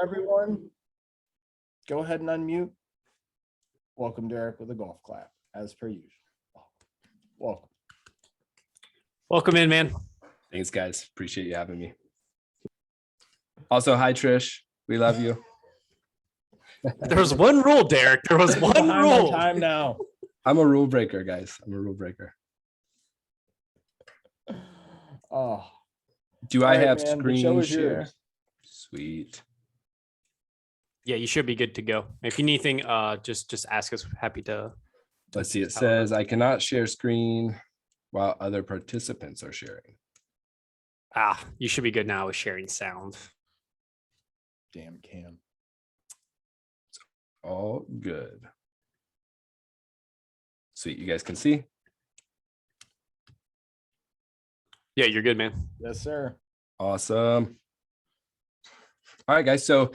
Everyone, go ahead and unmute. Welcome, Derek, with a golf clap, as per usual. Welcome. Welcome in, man. Thanks, guys. Appreciate you having me. Also, hi, Trish. We love you. There was one rule, Derek. There was one Behind rule. my time now. I'm a rule breaker, guys. I'm a rule breaker. Oh, Do I right, have man. The screen show is share? yours. Sweet. Yeah, you should be good to go. If you need anything, just ask us. Happy to. Let's see. It says I cannot share screen while other participants are sharing. You should be good now with sharing sound. Damn Cam. All good. Sweet. You guys can see? Yeah, you're good, man. Yes, sir. Awesome. All right, guys. So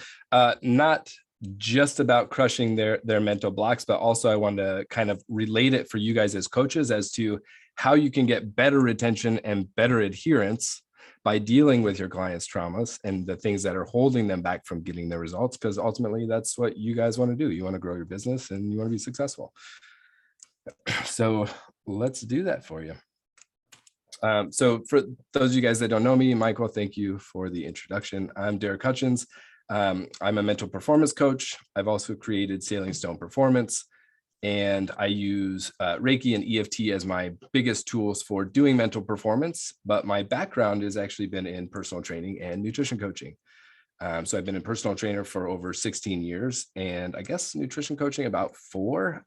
not just about crushing their mental blocks, but also I want to kind of relate it for you guys as coaches as to how you can get better retention and better adherence by dealing with your clients' traumas and the things that are holding them back from getting their results, because ultimately that's what you guys want to do. You want to grow your business and you want to be successful. So let's do that for you. So for those of you guys that don't know me, Michael, thank you for the introduction. I'm Derek Hutchins. I'm a mental performance coach. I've also created Sailing Stone Performance, and I use Reiki and EFT as my biggest tools for doing mental performance. But my background has actually been in personal training and nutrition coaching. So I've been a personal trainer for over 16 years, and I guess nutrition coaching about 4.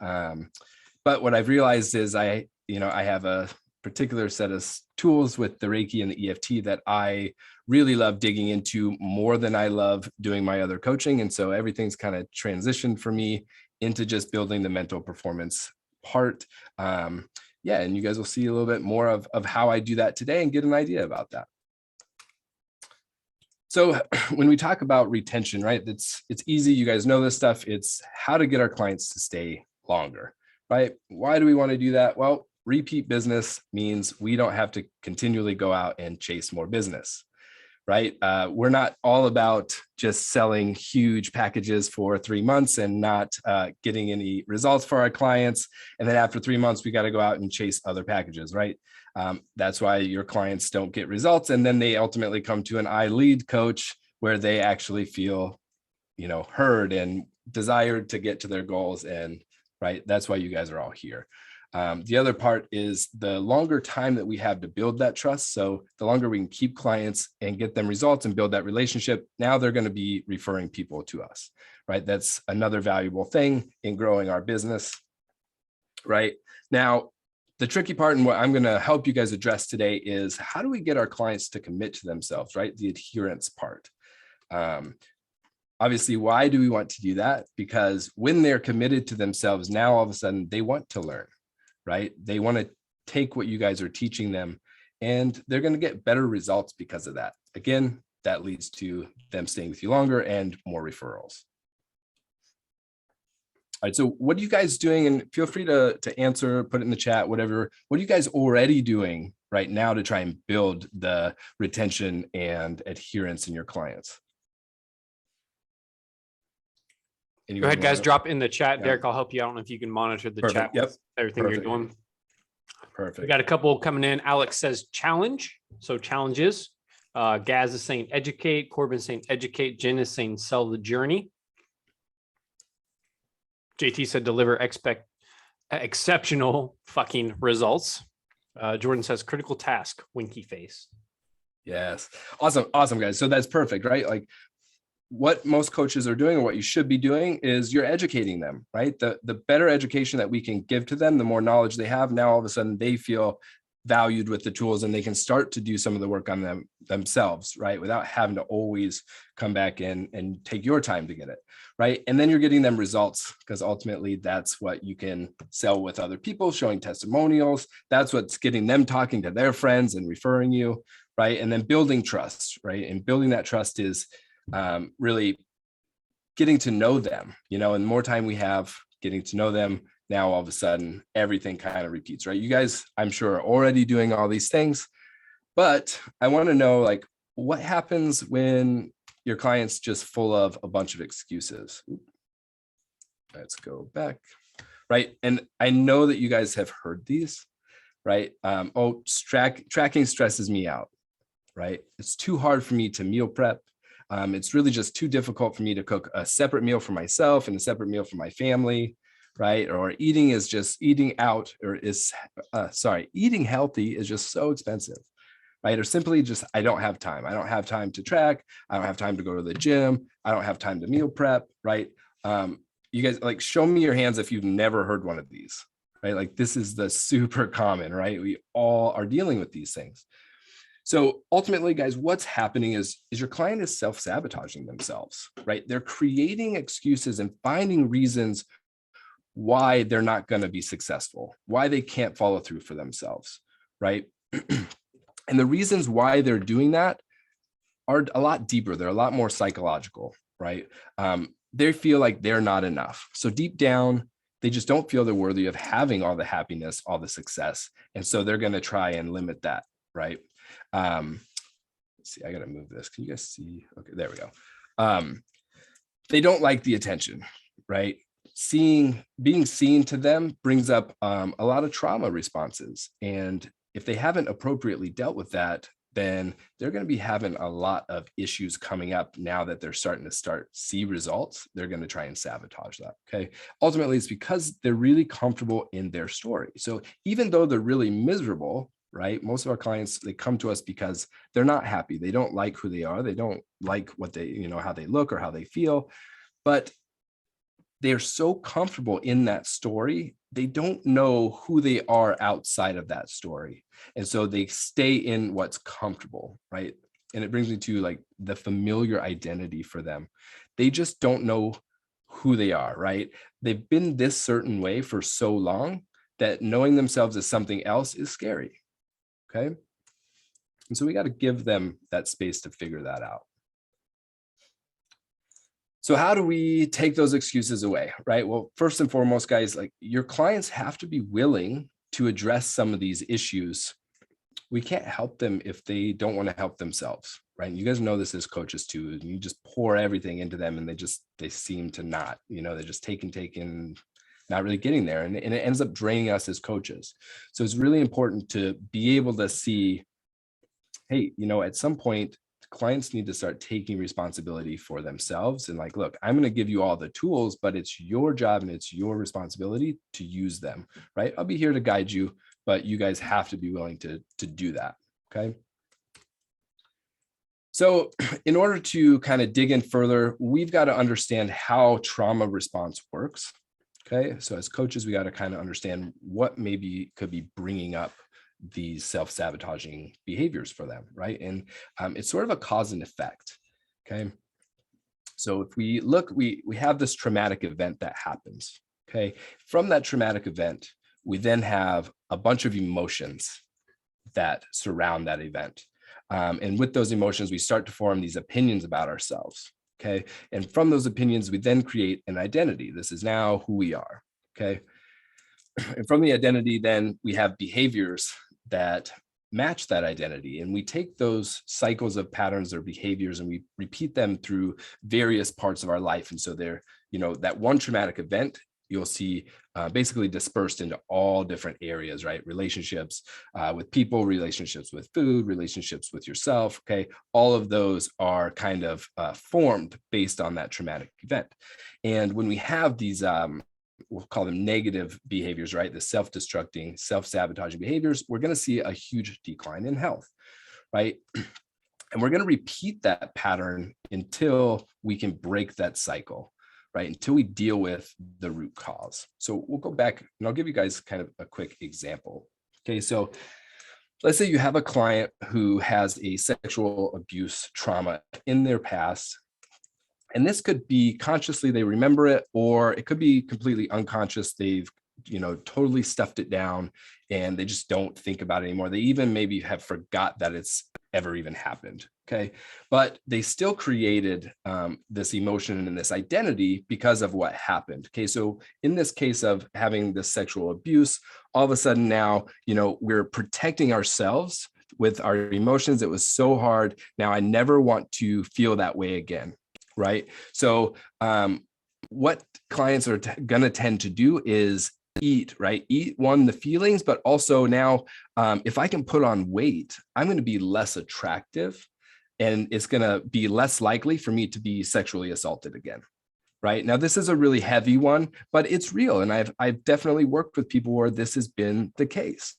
But what I've realized is I have a particular set of tools with the Reiki and the EFT that I really love digging into more than I love doing my other coaching. And so everything's kind of transitioned for me into just building the mental performance part. And you guys will see a little bit more of how I do that today and get an idea about that. So when we talk about retention, right, it's easy. You guys know this stuff. It's how to get our clients to stay longer, right? Why do we want to do that? Well, repeat business means we don't have to continually go out and chase more business, right? We're not all about just selling huge packages for 3 months and not getting any results for our clients. And then after 3 months, we got to go out and chase other packages, right? That's why your clients don't get results. And then they ultimately come to an I lead coach where they actually feel, heard and desired to get to their goals. And right, that's why you guys are all here. The other part is the longer time that we have to build that trust. So the longer we can keep clients and get them results and build that relationship, now they're going to be referring people to us, right? That's another valuable thing in growing our business, right? Now, the tricky part and what I'm going to help you guys address today is how do we get our clients to commit to themselves, right? The adherence part. Obviously, why do we want to do that? Because when they're committed to themselves, now all of a sudden they want to learn. Right? They want to take what you guys are teaching them and they're going to get better results because of that. Again, that leads to them staying with you longer and more referrals. All right. So what are you guys doing? And feel free to answer, put it in the chat, whatever. What are you guys already doing right now to try and build the retention and adherence in your clients? Go ahead, guys. Drop in the chat. Yeah. Derek, I'll help you. I don't know if you can monitor the chat with everything you're doing. Perfect. We got a couple coming in. Alex says challenge. So challenges. Gaz is saying educate. Corbin saying educate. Jen is saying sell the journey. JT said deliver exceptional fucking results. Jordan says critical task. Winky face. Yes. Awesome, guys. So that's perfect, right? Like, what most coaches are doing or what you should be doing is you're educating them, right? The better education that we can give to them, the more knowledge they have. Now, all of a sudden they feel valued with the tools and they can start to do some of the work on themselves, right? Without having to always come back in and take your time to get it, right? And then you're getting them results because ultimately that's what you can sell with other people, showing testimonials. That's what's getting them talking to their friends and referring you, right? And then building trust, right? And building that trust is really getting to know them, and the more time we have getting to know them, now all of a sudden everything kind of repeats, right? You guys, I'm sure, are already doing all these things, but I want to know, like, what happens when your client's just full of a bunch of excuses. Let's go back. Right. And I know that you guys have heard these, right? Tracking stresses me out, right? It's too hard for me to meal prep. It's really just too difficult for me to cook a separate meal for myself and a separate meal for my family, right? Or eating healthy is just so expensive, right? Or simply just, I don't have time. I don't have time to track. I don't have time to go to the gym. I don't have time to meal prep, right? You guys, like, show me your hands if you've never heard one of these, right? Like, this is the super common, right? We all are dealing with these things. So ultimately, guys, what's happening is your client is self-sabotaging themselves, right? They're creating excuses and finding reasons why they're not going to be successful, why they can't follow through for themselves, right? And the reasons why they're doing that are a lot deeper. They're a lot more psychological, right? They feel like they're not enough. So deep down, they just don't feel they're worthy of having all the happiness, all the success. And so they're going to try and limit that, right? Let's see, I got to move this. Can you guys see? Okay, there we go. They don't like the attention, right? Being seen to them brings up a lot of trauma responses. And if they haven't appropriately dealt with that, then they're going to be having a lot of issues coming up now that they're starting to see results. They're going to try and sabotage that. Okay. Ultimately, it's because they're really comfortable in their story. So even though they're really miserable, right? Most of our clients, they come to us because they're not happy. They don't like who they are. They don't like what they, how they look or how they feel, but they're so comfortable in that story. They don't know who they are outside of that story. And so they stay in what's comfortable, right? And it brings me to like the familiar identity for them. They just don't know who they are, right? They've been this certain way for so long that knowing themselves as something else is scary. Okay. And so we got to give them that space to figure that out. So how do we take those excuses away, right? Well, first and foremost, guys, like, your clients have to be willing to address some of these issues. We can't help them if they don't want to help themselves, right? And you guys know this as coaches too. And you just pour everything into them and they seem to not, they're just taking, not really getting there. And it ends up draining us as coaches. So it's really important to be able to see, hey, at some point, clients need to start taking responsibility for themselves and like, look, I'm going to give you all the tools, but it's your job and it's your responsibility to use them, right? I'll be here to guide you, but you guys have to be willing to do that. Okay. So in order to kind of dig in further, we've got to understand how trauma response works. Okay. So as coaches, we got to kind of understand what maybe could be bringing up these self-sabotaging behaviors for them, right? And it's sort of a cause and effect. Okay. So if we look, we have this traumatic event that happens. Okay. From that traumatic event, we then have a bunch of emotions that surround that event. And with those emotions, we start to form these opinions about ourselves. Okay. And from those opinions, we then create an identity. This is now who we are. Okay. And from the identity, then we have behaviors that match that identity. And we take those cycles of patterns or behaviors and we repeat them through various parts of our life. And so they're, that one traumatic event, you'll see basically dispersed into all different areas, right? Relationships with people, relationships with food, relationships with yourself. Okay. All of those are kind of formed based on that traumatic event. And when we have these, we'll call them negative behaviors, right? The self-destructing, self-sabotaging behaviors, we're going to see a huge decline in health, right? And we're going to repeat that pattern until we can break that cycle, right? Until we deal with the root cause. So we'll go back and I'll give you guys kind of a quick example. Okay, so let's say you have a client who has a sexual abuse trauma in their past. And this could be consciously, they remember it, or it could be completely unconscious. They've, totally stuffed it down and they just don't think about it anymore. They even maybe have forgot that it's ever even happened. Okay. But they still created this emotion and this identity because of what happened. Okay. So in this case of having this sexual abuse, all of a sudden now, we're protecting ourselves with our emotions. It was so hard. Now I never want to feel that way again. Right. So what clients are going to tend to do is eat, right? Eat the feelings, but also now if I can put on weight, I'm going to be less attractive and it's going to be less likely for me to be sexually assaulted again. Right now, this is a really heavy one, but it's real. And I've definitely worked with people where this has been the case.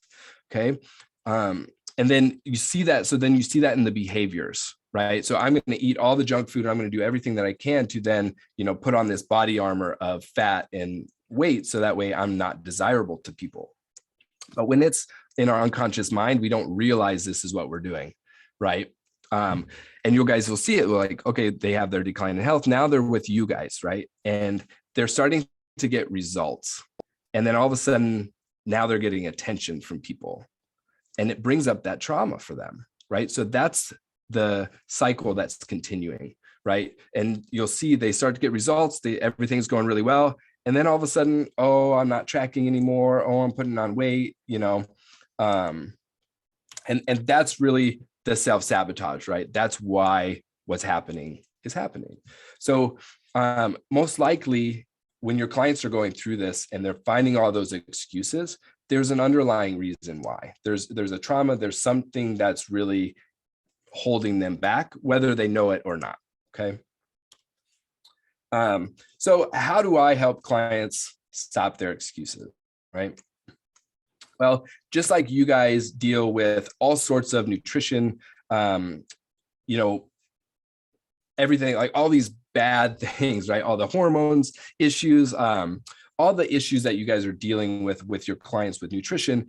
Okay. And then you see that. So then you see that in the behaviors, right? So I'm going to eat all the junk food. And I'm going to do everything that I can to then, put on this body armor of fat and weight. So that way I'm not desirable to people. But when it's in our unconscious mind, we don't realize this is what we're doing. Right. And you guys will see it like, okay, they have their decline in health. Now they're with you guys, right? And they're starting to get results. And then all of a sudden, now they're getting attention from people. And it brings up that trauma for them, right? So that's the cycle that's continuing, right? And you'll see they start to get results. Everything's going really well. And then all of a sudden, oh, I'm not tracking anymore. Oh, I'm putting on weight, and that's really the self-sabotage, right? That's why what's happening is happening. So most likely when your clients are going through this and they're finding all those excuses, there's an underlying reason why. There's a trauma, there's something that's really holding them back, whether they know it or not, okay? So how do I help clients stop their excuses, right? Well, just like you guys deal with all sorts of nutrition, everything, like all these bad things, right? All the hormones issues, all the issues that you guys are dealing with your clients with nutrition.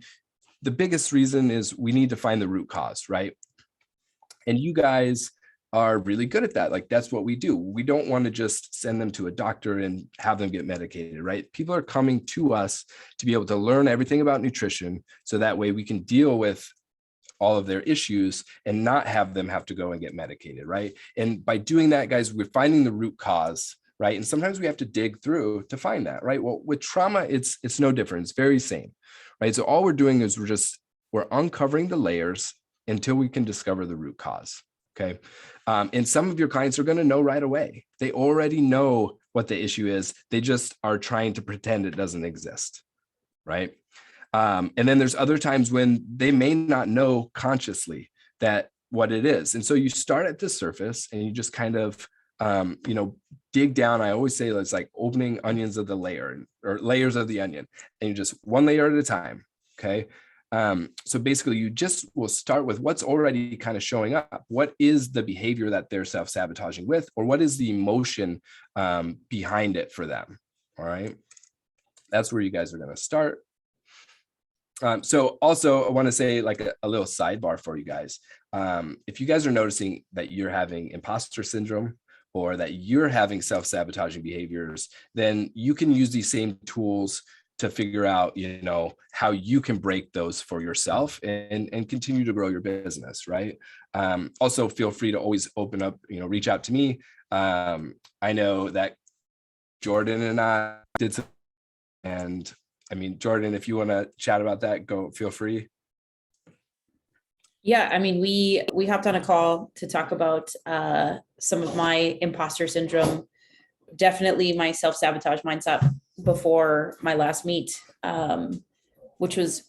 The biggest reason is we need to find the root cause, right? And you guys are really good at that. Like that's what we do. We don't want to just send them to a doctor and have them get medicated, right? People are coming to us to be able to learn everything about nutrition. So that way we can deal with all of their issues and not have them have to go and get medicated, right? And by doing that, guys, we're finding the root cause, right? And sometimes we have to dig through to find that, right? Well, with trauma, it's no different. It's very same, right? So all we're doing is we're uncovering the layers until we can discover the root cause. Okay. And some of your clients are going to know right away. They already know what the issue is. They just are trying to pretend it doesn't exist. Right. And then there's other times when they may not know consciously that what it is. And so you start at the surface and you just kind of, dig down. I always say it's like opening onions of the layer or layers of the onion, and you just one layer at a time. Okay. So basically you just will start with what's already kind of showing up. What is the behavior that they're self-sabotaging with, or what is the emotion behind it for them? All right. That's where you guys are going to start. So also I want to say like a little sidebar for you guys. If you guys are noticing that you're having imposter syndrome or that you're having self-sabotaging behaviors, then you can use these same tools to figure out, how you can break those for yourself and continue to grow your business, right? Also feel free to always open up, reach out to me. I know that Jordan and I did some, and I mean, Jordan, if you want to chat about that, feel free. Yeah, I mean, we hopped on a call to talk about some of my imposter syndrome, definitely my self-sabotage mindset before my last meet, which was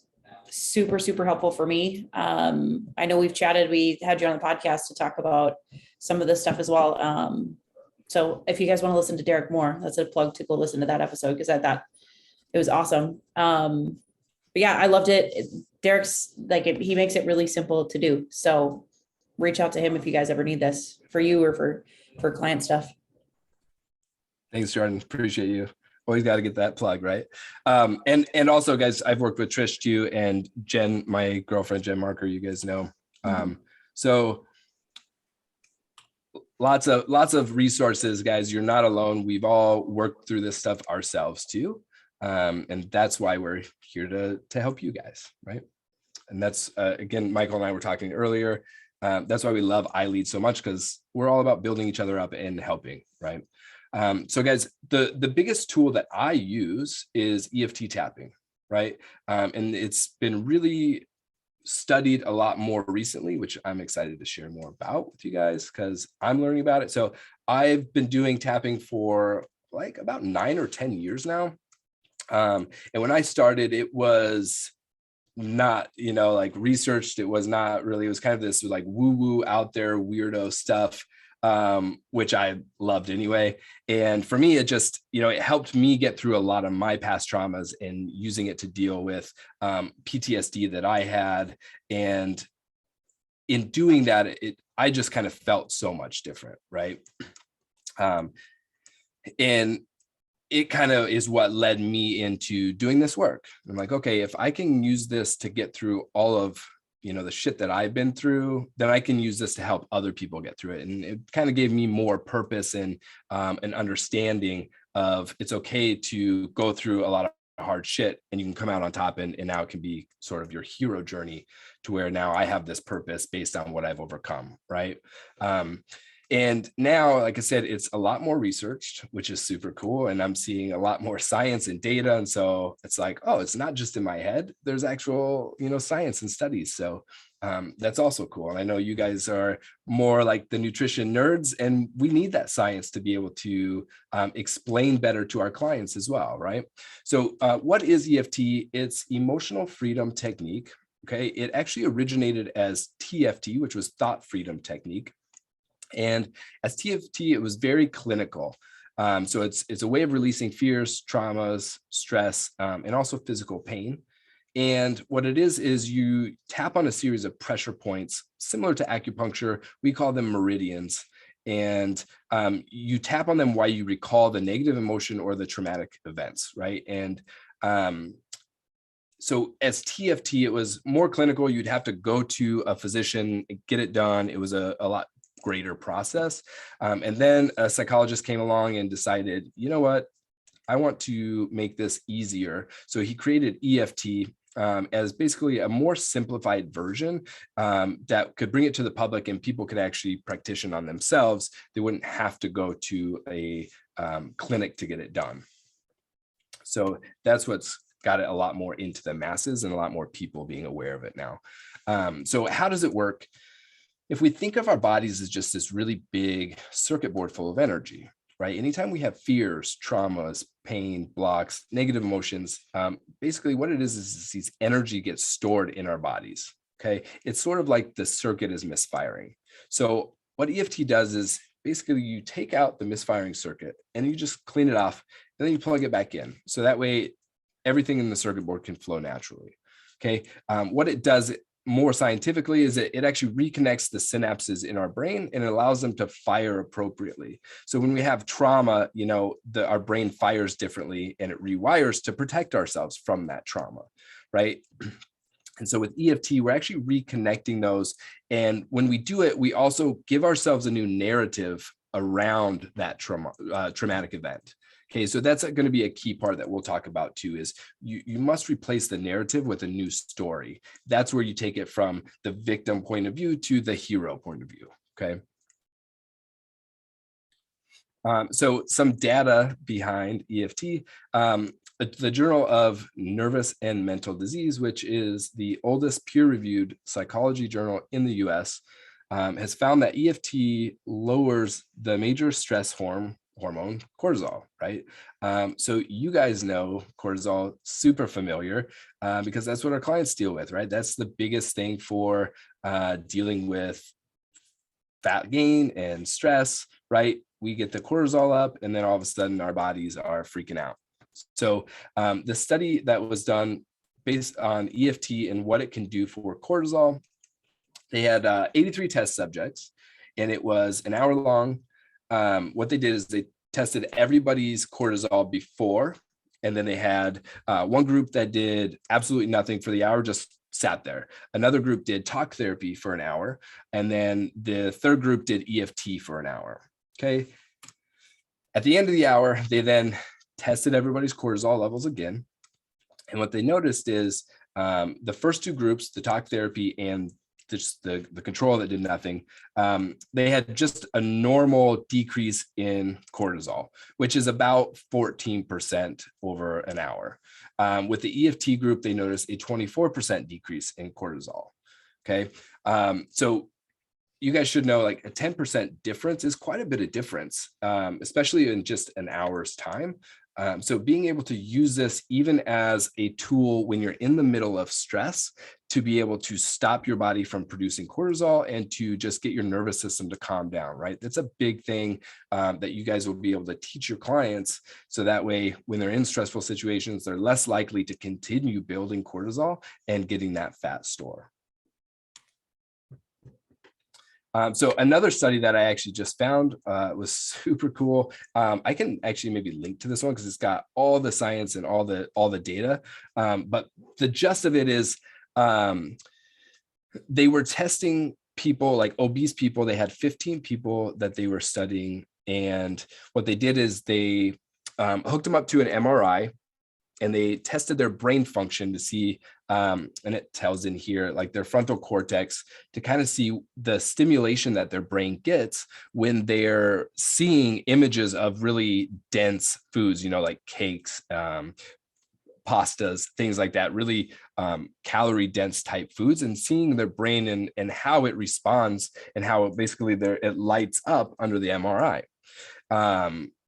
super, super helpful for me. I know we've chatted, we had you on the podcast to talk about some of this stuff as well. So if you guys want to listen to Derek more, that's a plug to go listen to that episode because I thought it was awesome. But yeah, I loved it. Derek's he makes it really simple to do. So reach out to him if you guys ever need this for you or for client stuff. Thanks, Jordan. Appreciate you. Always got to get that plug, right? And also, guys, I've worked with Trish too, and Jen, my girlfriend, Jen Marker, you guys know. So lots of resources, guys. You're not alone. We've all worked through this stuff ourselves too. And that's why we're here to help you guys, right? And that's, again, Michael and I were talking earlier. That's why we love iLead so much, because we're all about building each other up and helping, right? So guys, the biggest tool that I use is EFT tapping, right? And it's been really studied a lot more recently, which I'm excited to share more about with you guys because I'm learning about it. So I've been doing tapping for like about 9 or 10 years now. And when I started, it was not, like researched. It was not really, it was kind of this like woo-woo out there weirdo stuff, which I loved anyway. And for me, it just, it helped me get through a lot of my past traumas and using it to deal with PTSD that I had. And in doing that, I just kind of felt so much different, right? And it kind of is what led me into doing this work. I'm like, okay, if I can use this to get through all of, the shit that I've been through, then I can use this to help other people get through it. And it kind of gave me more purpose and an understanding of it's okay to go through a lot of hard shit and you can come out on top, and now it can be sort of your hero journey to where now I have this purpose based on what I've overcome, right? And now, like I said, it's a lot more researched, which is super cool. And I'm seeing a lot more science and data. And so it's like, oh, it's not just in my head. There's actual, science and studies. So that's also cool. And I know you guys are more like the nutrition nerds, and we need that science to be able to explain better to our clients as well, right? So what is EFT? It's emotional freedom technique. Okay. It actually originated as TFT, which was thought freedom technique. And as TFT, it was very clinical. So it's a way of releasing fears, traumas, stress, and also physical pain. And what it is you tap on a series of pressure points similar to acupuncture. We call them meridians. And you tap on them while you recall the negative emotion or the traumatic events, right? And so as TFT, it was more clinical. You'd have to go to a physician, get it done. It was a lot greater process. And then a psychologist came along and decided, you know what, I want to make this easier. So he created EFT as basically a more simplified version that could bring it to the public and people could actually practice on themselves. They wouldn't have to go to a clinic to get it done. So that's what's got it a lot more into the masses and a lot more people being aware of it now. So how does it work? If we think of our bodies as just this really big circuit board full of energy, right? Anytime we have fears, traumas, pain, blocks, negative emotions, basically what it is these energy gets stored in our bodies, okay? It's sort of like the circuit is misfiring. So what EFT does is basically you take out the misfiring circuit and you just clean it off and then you plug it back in. So that way everything in the circuit board can flow naturally, okay? What it does more scientifically is it actually reconnects the synapses in our brain and it allows them to fire appropriately. So when we have trauma, our brain fires differently and it rewires to protect ourselves from that trauma, right? And so with EFT, we're actually reconnecting those. And when we do it, we also give ourselves a new narrative around that traumatic event. Okay, so that's going to be a key part that we'll talk about too, is you must replace the narrative with a new story. That's where you take it from the victim point of view to the hero point of view, okay? So some data behind EFT, the Journal of Nervous and Mental Disease, which is the oldest peer-reviewed psychology journal in the US, has found that EFT lowers the major stress hormone cortisol, right? So you guys know cortisol, super familiar, because that's what our clients deal with, right? That's the biggest thing for dealing with fat gain and stress, right? We get the cortisol up and then all of a sudden our bodies are freaking out. So the study that was done based on EFT and what it can do for cortisol, they had 83 test subjects and it was an hour long. What they did is they tested everybody's cortisol before, and then they had one group that did absolutely nothing for the hour, just sat there. Another group did talk therapy for an hour, and then the third group did EFT for an hour. Okay. At the end of the hour, they then tested everybody's cortisol levels again. And what they noticed is the first two groups, the talk therapy and the control that did nothing, they had just a normal decrease in cortisol, which is about 14% over an hour. With the EFT group, they noticed a 24% decrease in cortisol. Okay. So you guys should know, like, a 10% difference is quite a bit of difference, especially in just an hour's time. So being able to use this even as a tool when you're in the middle of stress, to be able to stop your body from producing cortisol and to just get your nervous system to calm down, right? That's a big thing that you guys will be able to teach your clients. So that way, when they're in stressful situations, they're less likely to continue building cortisol and getting that fat store. So another study that I actually just found was super cool. I can actually maybe link to this one because it's got all the science and all the data. But the gist of it is they were testing people, like obese people. They had 15 people that they were studying. And what they did is they hooked them up to an MRI, and they tested their brain function to see, and it tells in here, like their frontal cortex, to kind of see the stimulation that their brain gets when they're seeing images of really dense foods, like cakes, pastas, things like that, really calorie dense type foods, and seeing their brain and how it responds and how basically it lights up under the MRI.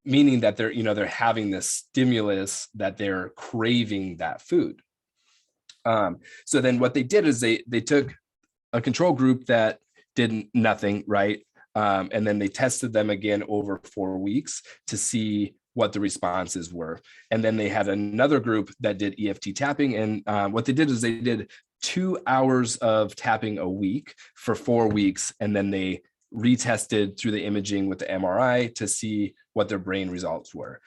Meaning that they're having this stimulus that they're craving that food. So then what they did is they took a control group that did nothing, right? And then they tested them again over 4 weeks to see what the responses were. And then they had another group that did EFT tapping. And what they did is they did 2 hours of tapping a week for 4 weeks. And then they retested through the imaging with the MRI to see what their brain results were.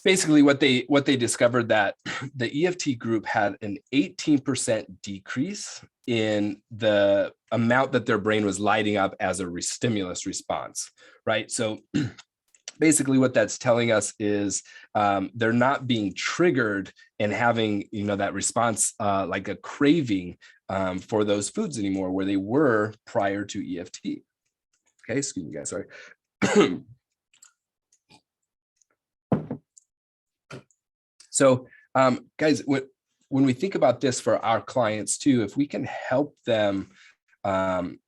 Basically what they discovered, that the EFT group had an 18% decrease in the amount that their brain was lighting up as a stimulus response, right? So basically what that's telling us is they're not being triggered and having, that response like a craving for those foods anymore, where they were prior to EFT. Okay, excuse me guys, sorry. So guys, when we think about this for our clients too, if we can help them, to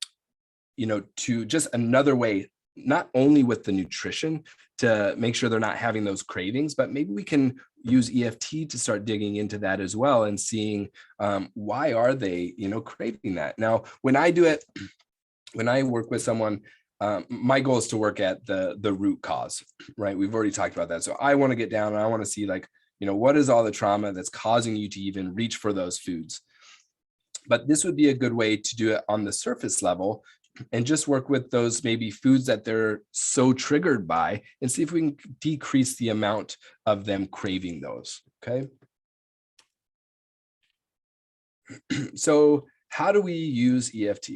just another way, not only with the nutrition to make sure they're not having those cravings, but maybe we can use EFT to start digging into that as well and seeing why are they, craving that. Now, when I do it, when I work with someone, my goal is to work at the root cause, right? We've already talked about that. So I want to get down and I want to see, like, what is all the trauma that's causing you to even reach for those foods? But this would be a good way to do it on the surface level and just work with those maybe foods that they're so triggered by and see if we can decrease the amount of them craving those, okay? So how do we use EFT?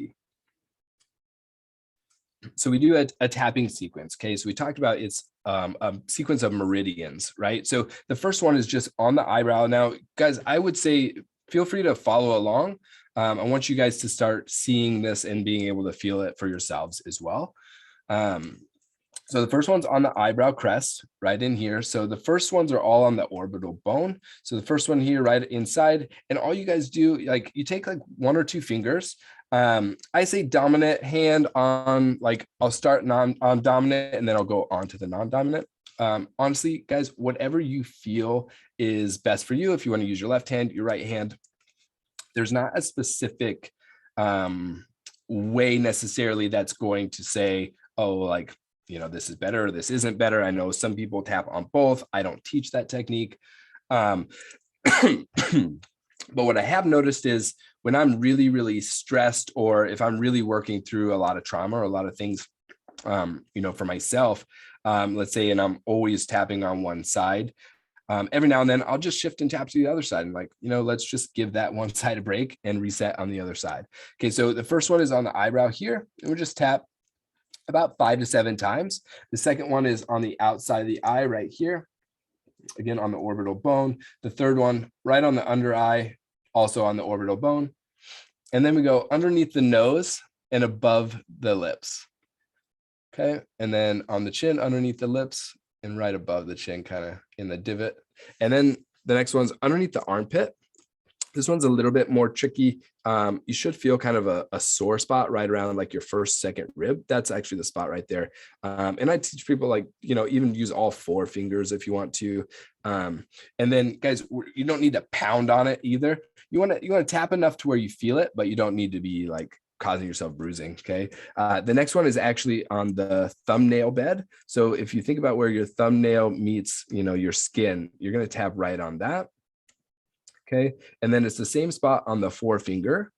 So we do a tapping sequence, okay? So we talked about it's a sequence of meridians, right? So the first one is just on the eyebrow. Now, guys, I would say feel free to follow along. I want you guys to start seeing this and being able to feel it for yourselves as well. So the first one's on the eyebrow crest, right in here. So the first ones are all on the orbital bone. So the first one here, right inside, and all you guys do, like, you take like 1 or 2 fingers. I say dominant hand on, like, I'll start on dominant and then I'll go on to the non-dominant. Honestly, guys, whatever you feel is best for you. If you want to use your left hand, your right hand, there's not a specific way necessarily that's going to say, oh, like, this is better, or this isn't better. I know some people tap on both. I don't teach that technique. But what I have noticed is when I'm really, really stressed, or if I'm really working through a lot of trauma or a lot of things, for myself, let's say, and I'm always tapping on one side, every now and then I'll just shift and tap to the other side and, like, let's just give that one side a break and reset on the other side. Okay, so the first one is on the eyebrow here, and we'll just tap about 5 to 7 times. The second one is on the outside of the eye right here, again on the orbital bone. The third one right on the under eye, also on the orbital bone. And then we go underneath the nose and above the lips. Okay. And then on the chin, underneath the lips and right above the chin, kind of in the divot. And then the next one's underneath the armpit. This one's a little bit more tricky. You should feel kind of a sore spot right around like your first, second rib. That's actually the spot right there. And I teach people like, even use all 4 fingers if you want to. And then guys, you don't need to pound on it either. You want to tap enough to where you feel it, but you don't need to be like causing yourself bruising. Okay. The next one is actually on the thumbnail bed. So if you think about where your thumbnail meets, your skin, you're going to tap right on that. Okay. And then it's the same spot on the forefinger,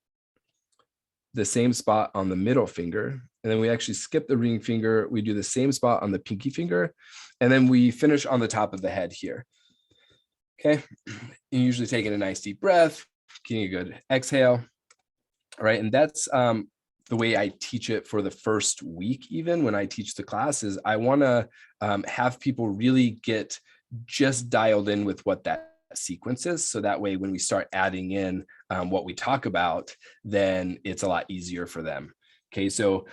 the same spot on the middle finger. And then we actually skip the ring finger. We do the same spot on the pinky finger. And then we finish on the top of the head here. Okay. You're usually taking a nice deep breath, getting a good exhale. All right. And that's the way I teach it for the first week. Even when I teach the classes, I want to have people really get just dialed in with what that sequences, so that way when we start adding in what we talk about, then it's a lot easier for them. Okay, so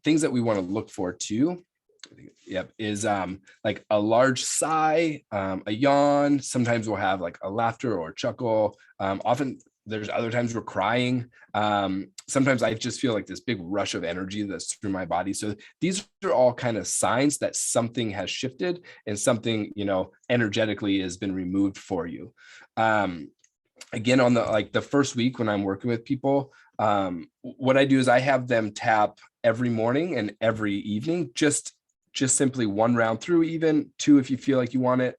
things that we want to look for too, is like a large sigh, a yawn. Sometimes we'll have like a laughter or a chuckle. Often there's other times we're crying. Sometimes I just feel like this big rush of energy that's through my body. So these are all kind of signs that something has shifted and something, energetically has been removed for you. Again, on the first week when I'm working with people, what I do is I have them tap every morning and every evening, just simply 1 round through, even 2 if you feel like you want it.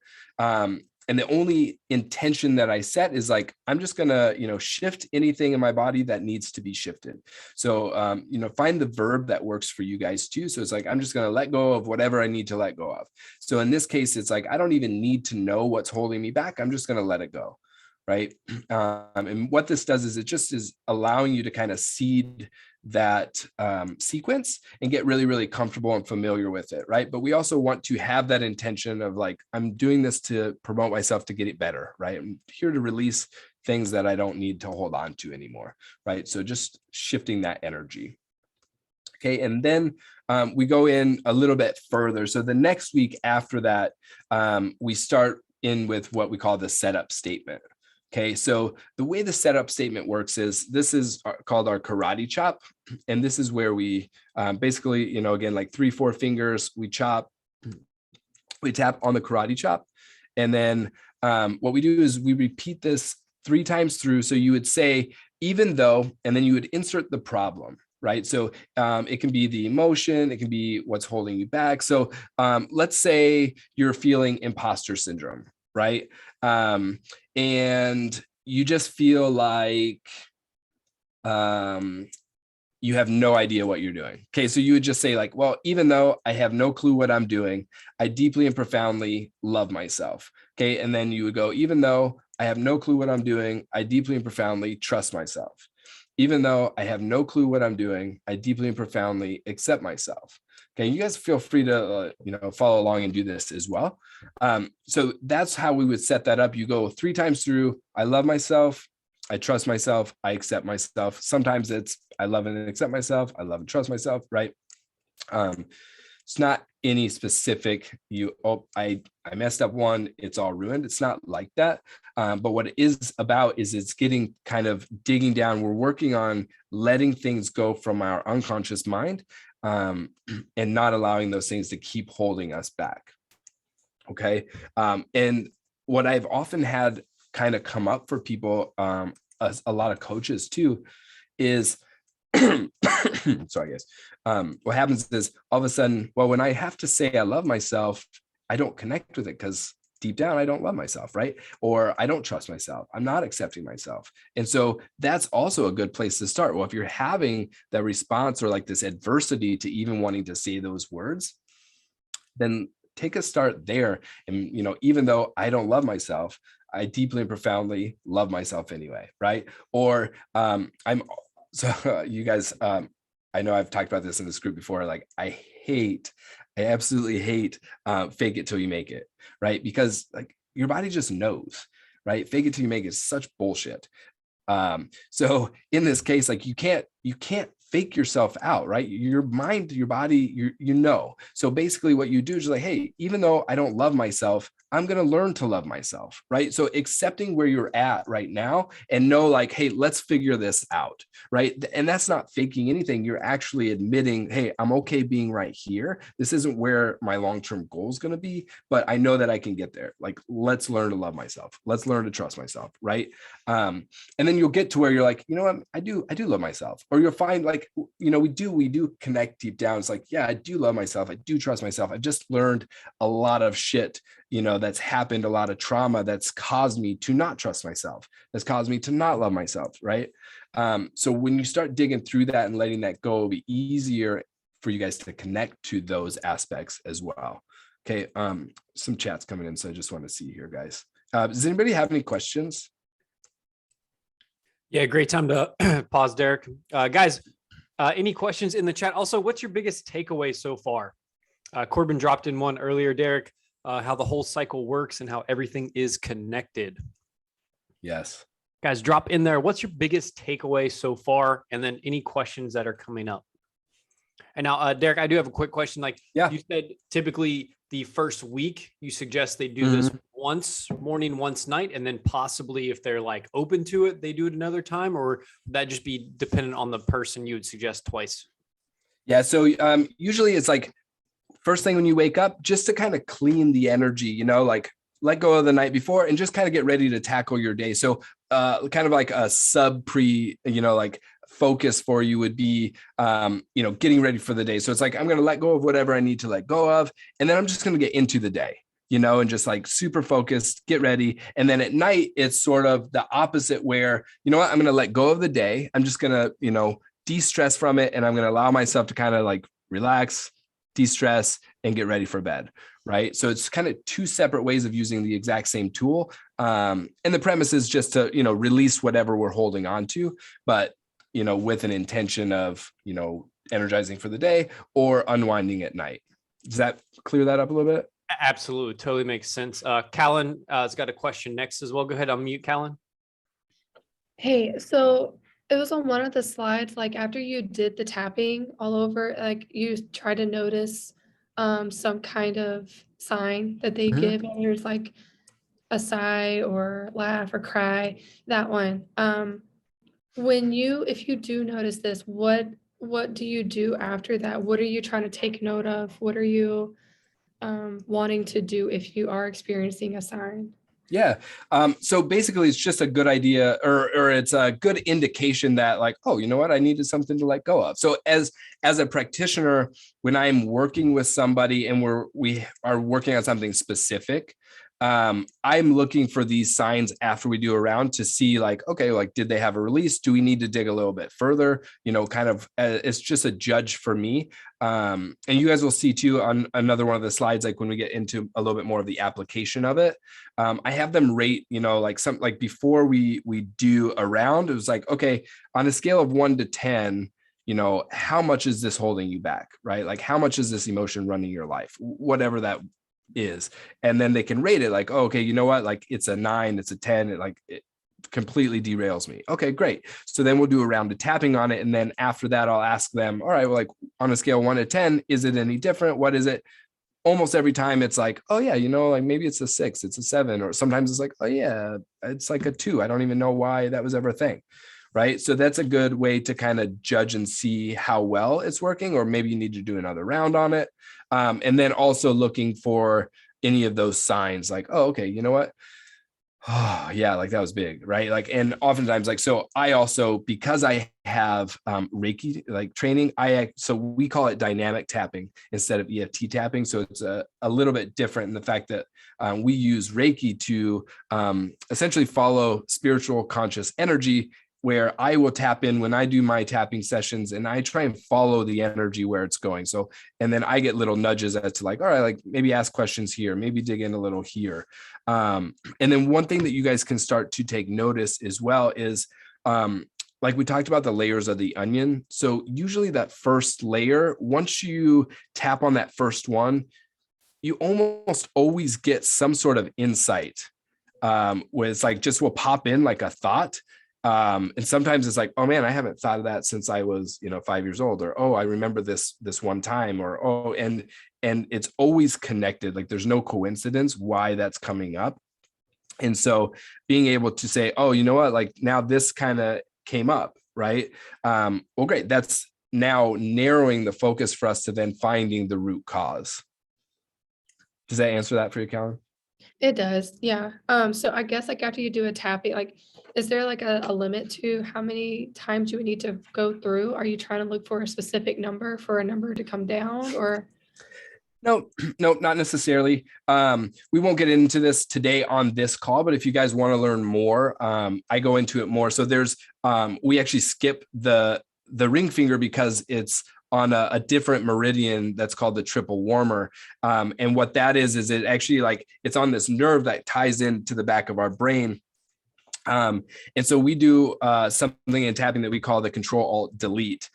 And the only intention that I set is like, I'm just going to, shift anything in my body that needs to be shifted. So, find the verb that works for you guys too. So it's like, I'm just going to let go of whatever I need to let go of. So in this case, it's like, I don't even need to know what's holding me back. I'm just going to let it go. Right. And what this does is it just is allowing you to kind of seed that sequence and get really, really comfortable and familiar with it. Right. But we also want to have that intention of like, I'm doing this to promote myself to get it better. Right. I'm here to release things that I don't need to hold on to anymore. Right. So just shifting that energy. Okay. And then we go in a little bit further. So the next week after that, we start in with what we call the setup statement. Okay, so the way the setup statement works is this is called our karate chop. And this is where we basically, again, like 3-4 fingers, we chop, we tap on the karate chop. And then what we do is we repeat this 3 times through. So you would say, even though, and then you would insert the problem. Right. So it can be the emotion, it can be what's holding you back. So let's say you're feeling imposter syndrome. Right. And you just feel like you have no idea what you're doing. Okay. So you would just say like, well, even though I have no clue what I'm doing, I deeply and profoundly love myself. Okay. And then you would go, even though I have no clue what I'm doing, I deeply and profoundly trust myself. Even though I have no clue what I'm doing, I deeply and profoundly accept myself. Okay, you guys feel free to follow along and do this as well. So that's how we would set that up. You go 3 times through. I love myself. I trust myself. I accept myself. Sometimes it's I love and accept myself. I love and trust myself. Right. It's not any specific. I messed up one. It's all ruined. It's not like that. But what it is about is it's getting kind of digging down. We're working on letting things go from our unconscious mind. And not allowing those things to keep holding us back. Okay. And what I've often had kind of come up for people, a lot of coaches too, is sorry guys. What happens is all of a sudden, well, when I have to say I love myself, I don't connect with it because deep down, I don't love myself, right? Or I don't trust myself. I'm not accepting myself. And so that's also a good place to start. Well, if you're having that response or like this adversity to even wanting to say those words, then take a start there. And, even though I don't love myself, I deeply and profoundly love myself anyway, right? Or you guys, I know I've talked about this in this group before, like I absolutely hate fake it till you make it, right? Because like your body just knows, right? Fake it till you make it is such bullshit. So in this case, like you can't fake yourself out, right? Your mind, your body, you know. So basically what you do is like, hey, even though I don't love myself, I'm going to learn to love myself, right? So accepting where you're at right now and know like, hey, let's figure this out, right? And that's not faking anything. You're actually admitting, hey, I'm okay being right here. This isn't where my long-term goal is going to be, but I know that I can get there. Like, let's learn to love myself. Let's learn to trust myself, right? And then you'll get to where you're like, you know what, I do love myself. Or you'll find like, you know, we do connect deep down. It's like, yeah, I do love myself. I do trust myself. I've just learned a lot of shit, you know, that's happened, a lot of trauma that's caused me to not trust myself, that's caused me to not love myself, right? So when you start digging through that and letting that go, it'll be easier for you guys to connect to those aspects as well. Okay, some chats coming in, so I just want to see here, guys. Does anybody have any questions? Yeah, great time to pause, Derek. Guys, any questions in the chat? Also, what's your biggest takeaway so far? Corbin dropped in one earlier, Derek, how the whole cycle works and how everything is connected. Yes. Guys, drop in there. What's your biggest takeaway so far? And then any questions that are coming up. And now, Derek, I do have a quick question. Like you said, typically the first week, you suggest they do this once morning, once night, and then possibly if they're like open to it, they do it another time, or would that just be dependent on the person? You would suggest twice? Yeah. So usually it's like first thing when you wake up, just to kind of clean the energy, you know, like let go of the night before and just kind of get ready to tackle your day. So kind of like a you know, like focus for you would be, you know, getting ready for the day. So it's like, I'm going to let go of whatever I need to let go of. And then I'm just going to get into the day, you know, and just like super focused, get ready. And then at night, it's sort of the opposite where, you know what, I'm going to let go of the day. I'm just going to, you know, de-stress from it. And I'm going to allow myself to kind of like relax, de-stress, and get ready for bed. Right. So it's kind of two separate ways of using the exact same tool. And the premise is just to, you know, release whatever we're holding on to, but, you know, with an intention of, you know, energizing for the day or unwinding at night. Does that clear that up a little bit? Absolutely. Totally makes sense. Callan has got a question next as well. Go ahead. Unmute, Callan. Hey, so it was on one of the slides, like after you did the tapping all over, like you try to notice some kind of sign that they give, whether it's like a sigh or laugh or cry, that one. If you do notice this, what do you do after that? What are you trying to take note of? What are you wanting to do if you are experiencing a sign? Yeah. So basically it's just a good idea or it's a good indication that like, oh, you know what, I needed something to let go of. So as a practitioner, when I'm working with somebody and we are working on something specific, I'm looking for these signs after we do a round to see like, okay, like, did they have a release? Do we need to dig a little bit further? You know, kind of, it's just a judge for me. And you guys will see too on another one of the slides, like when we get into a little bit more of the application of it, I have them rate, you know, like like before we do a round, it was like, okay, on a scale of 1 to 10, you know, how much is this holding you back, right? Like how much is this emotion running your life, whatever that is. And then they can rate it like, oh, okay, you know what, like it's a 9, it's a 10, it completely derails me. Okay, great. So then we'll do a round of tapping on it. And then after that, I'll ask them, all right, well, like on a scale 1 to 10, is it any different? What is it? Almost every time it's like, oh yeah, you know, like maybe it's a 6, it's a 7, or sometimes it's like, oh yeah, it's like a 2. I don't even know why that was ever a thing. Right. So that's a good way to kind of judge and see how well it's working, or maybe you need to do another round on it. And then also looking for any of those signs like, oh, okay, you know what? Oh yeah, like that was big, right? Like, and oftentimes like, so I also, because I have Reiki like training, so we call it dynamic tapping instead of EFT tapping. So it's a little bit different in the fact that we use Reiki to essentially follow spiritual conscious energy, where I will tap in when I do my tapping sessions and I try and follow the energy where it's going. So, and then I get little nudges as to like, all right, like maybe ask questions here, maybe dig in a little here. And then one thing that you guys can start to take notice as well is, like we talked about the layers of the onion. So usually that first layer, once you tap on that first one, you almost always get some sort of insight, where it's like just will pop in like a thought. And sometimes it's like, oh man, I haven't thought of that since I was, 5 years old, or, oh, I remember this one time, or, oh, and it's always connected. Like there's no coincidence why that's coming up. And so being able to say, oh, you know what, like now this kind of came up, right? Well, great. That's now narrowing the focus for us to then finding the root cause. Does that answer that for you, Callan? It does, yeah. So I guess like after you do a tapping, like, is there like a limit to how many times you would need to go through? Are you trying to look for a specific number for a number to come down, or? No, not necessarily. We won't get into this today on this call, but if you guys want to learn more, I go into it more. So there's, we actually skip the ring finger because it's on a different meridian that's called the triple warmer. And what that is it actually like, it's on this nerve that ties into the back of our brain. And so we do something in tapping that we call the Control-Alt-Delete.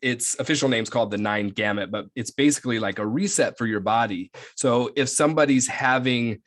Its official name is called the 9 gamut, but it's basically like a reset for your body. So if somebody's having,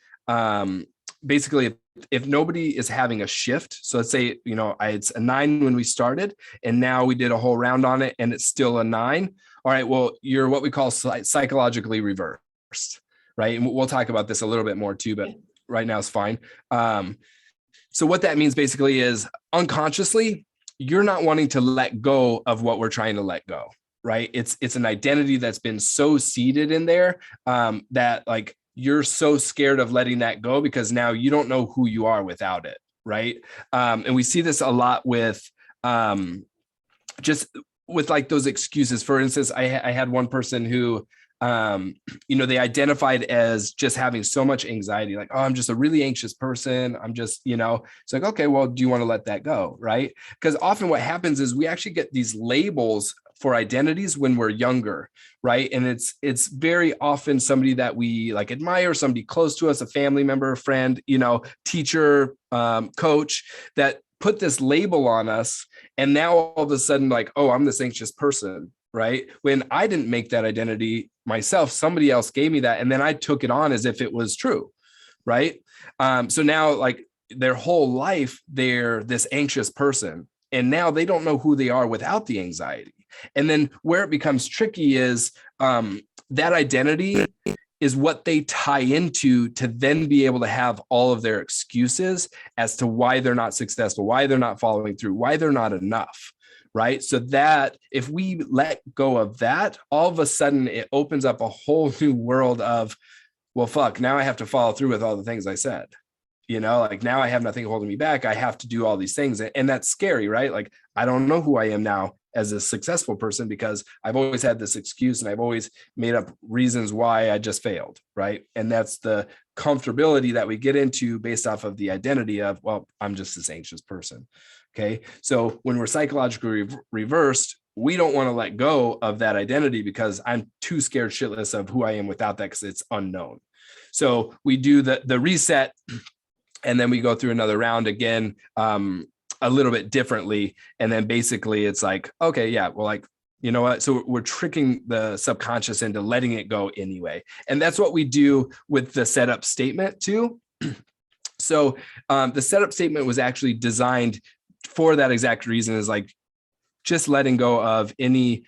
basically, if nobody is having a shift, so let's say, it's a 9 when we started, and now we did a whole round on it and it's still a 9. All right, well, you're what we call psychologically reversed, right? And we'll talk about this a little bit more too, but right now it's fine. So what that means basically is unconsciously, you're not wanting to let go of what we're trying to let go, right? It's an identity that's been so seated in there that like you're so scared of letting that go because now you don't know who you are without it, right? And we see this a lot with just with like those excuses. For instance, I had one person who they identified as just having so much anxiety, like, oh, I'm just a really anxious person. I'm just, it's like, okay, well, do you want to let that go? Right. Because often what happens is we actually get these labels for identities when we're younger. Right. And it's very often somebody that we like admire, somebody close to us, a family member, a friend, teacher, coach that put this label on us. And now all of a sudden, like, oh, I'm this anxious person. Right. When I didn't make that identity myself, somebody else gave me that. And then I took it on as if it was true. Right. So now like their whole life, they're this anxious person. And now they don't know who they are without the anxiety. And then where it becomes tricky is that identity is what they tie into to then be able to have all of their excuses as to why they're not successful, why they're not following through, why they're not enough. Right. So that if we let go of that, all of a sudden it opens up a whole new world of, well, fuck, now I have to follow through with all the things I said, like now I have nothing holding me back. I have to do all these things. And that's scary, right? Like, I don't know who I am now as a successful person because I've always had this excuse and I've always made up reasons why I just failed. Right. And that's the comfortability that we get into based off of the identity of, well, I'm just this anxious person. Okay. So when we're psychologically reversed, we don't want to let go of that identity because I'm too scared shitless of who I am without that because it's unknown. So we do the reset and then we go through another round again, a little bit differently. And then basically it's like, okay, yeah, well, like, you know what? So we're tricking the subconscious into letting it go anyway. And that's what we do with the setup statement too. So the setup statement was actually designed for that exact reason, is like just letting go of any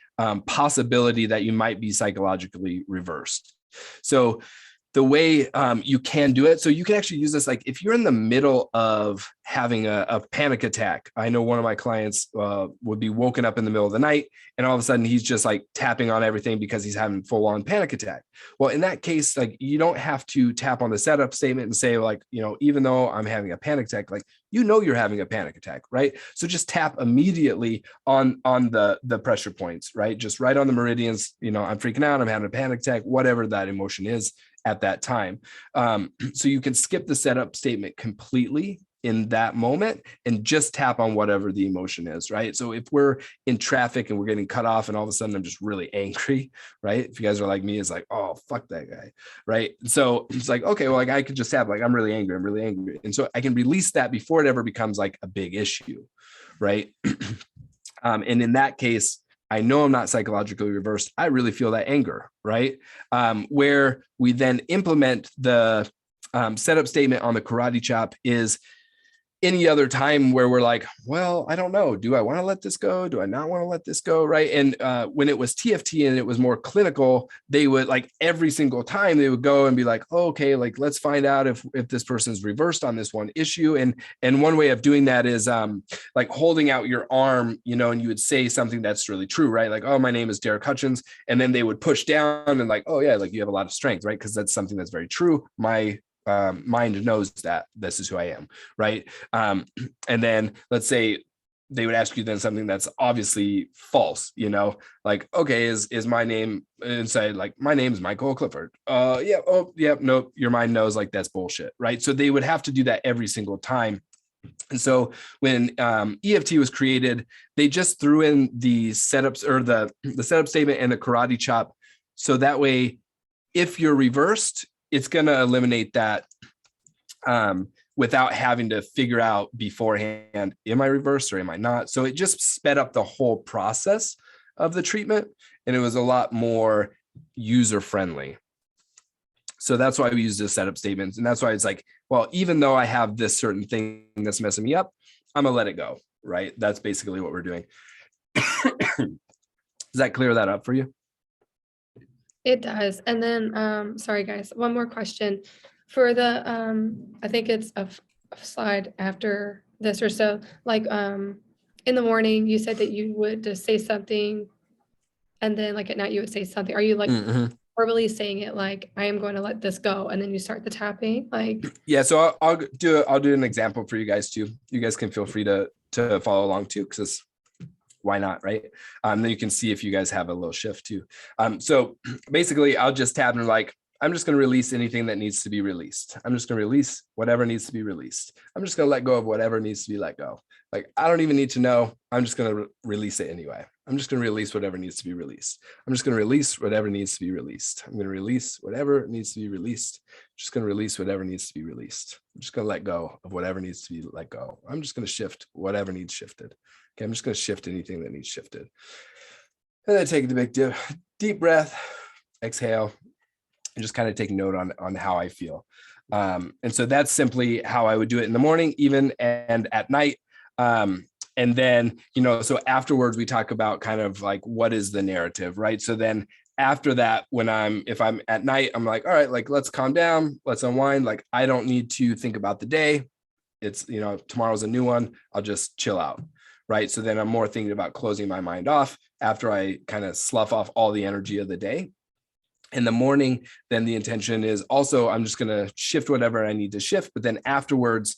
possibility that you might be psychologically reversed. So the way you can do it, so you can actually use this, like if you're in the middle of having a panic attack. I know one of my clients would be woken up in the middle of the night and all of a sudden he's just like tapping on everything because he's having full on panic attack. Well, in that case, like you don't have to tap on the setup statement and say like, even though I'm having a panic attack, like, you're having a panic attack, right? So just tap immediately on the pressure points, right? Just right on the meridians, I'm freaking out, I'm having a panic attack, whatever that emotion is at that time. So you can skip the setup statement completely in that moment and just tap on whatever the emotion is, right? So if we're in traffic and we're getting cut off and all of a sudden I'm just really angry, right? If you guys are like me, it's like, oh, fuck that guy, right? So it's like, okay, well, like I could just tap like, I'm really angry. And so I can release that before it ever becomes like a big issue, right? And in that case, I know I'm not psychologically reversed. I really feel that anger, right? Where we then implement the setup statement on the karate chop is any other time where we're like, well, I don't know. Do I want to let this go? Do I not want to let this go? Right. And when it was TFT and it was more clinical, they would like every single time they would go and be like, oh, okay, like, let's find out if this person's reversed on this one issue. And one way of doing that is like holding out your arm, you know, and you would say something that's really true, right? Like, oh, my name is Derek Hutchins. And then they would push down and like, oh yeah, like you have a lot of strength, right? Because that's something that's very true. My mind knows that this is who I am, right? And then let's say they would ask you then something that's obviously false, you know, like, okay, is my name, and say like, my name is Michael Clifford. Yeah, oh yeah, nope, your mind knows like that's bullshit, right? So they would have to do that every single time. And so when EFT was created, they just threw in the setups or the setup statement and the karate chop. So that way, if you're reversed, it's going to eliminate that without having to figure out beforehand, am I reversed or am I not? So it just sped up the whole process of the treatment, and it was a lot more user friendly. So that's why we use the setup statements. And that's why it's like, well, even though I have this certain thing that's messing me up, I'm gonna let it go, right? That's basically what we're doing. Does that clear that up for you? It does. And then, sorry guys, one more question. For the, I think it's a slide after this or so, like in the morning, you said that you would just say something and then like at night you would say something. Are you like verbally saying it like, I am going to let this go, and then you start the tapping? Like, yeah, so I'll do an example for you guys too. You guys can feel free to follow along too, because why not, right? Then you can see if you guys have a little shift too. So basically I'll just tap and like, I'm just going to release anything that needs to be released. I'm just going to release whatever needs to be released. I'm just going to let go of whatever needs to be let go. Like, I don't even need to know. I'm just going to release it anyway. I'm just going to release whatever needs to be released. I'm just going to release whatever needs to be released. I'm going to release whatever needs to be released. I'm just going to release whatever needs to be released. I'm just going to let go of whatever needs to be let go. I'm just going to shift whatever needs shifted. Okay, I'm just going to shift anything that needs shifted. And then take the big deep breath, exhale, and just kind of take note on how I feel. And so that's simply how I would do it in the morning, even and at night. And then, you know, so afterwards we talk about kind of like, what is the narrative, right? So then after that, if I'm at night, I'm like, all right, like, let's calm down, let's unwind. Like, I don't need to think about the day. It's, you know, tomorrow's a new one. I'll just chill out. Right. So then I'm more thinking about closing my mind off after I kind of slough off all the energy of the day. In the morning, then the intention is also, I'm just going to shift whatever I need to shift. But then afterwards,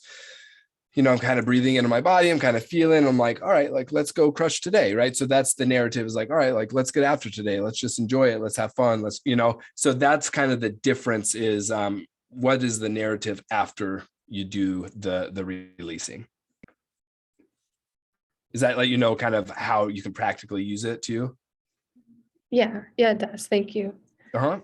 you know, I'm kind of breathing into my body. I'm kind of feeling, I'm like, all right, like, let's go crush today. Right. So that's the narrative, is like, all right, like, let's get after today. Let's just enjoy it. Let's have fun. Let's, you know, so that's kind of the difference is what is the narrative after you do the releasing? Is that like, you know, kind of how you can practically use it too? yeah, it does. Thank you. Uh-huh.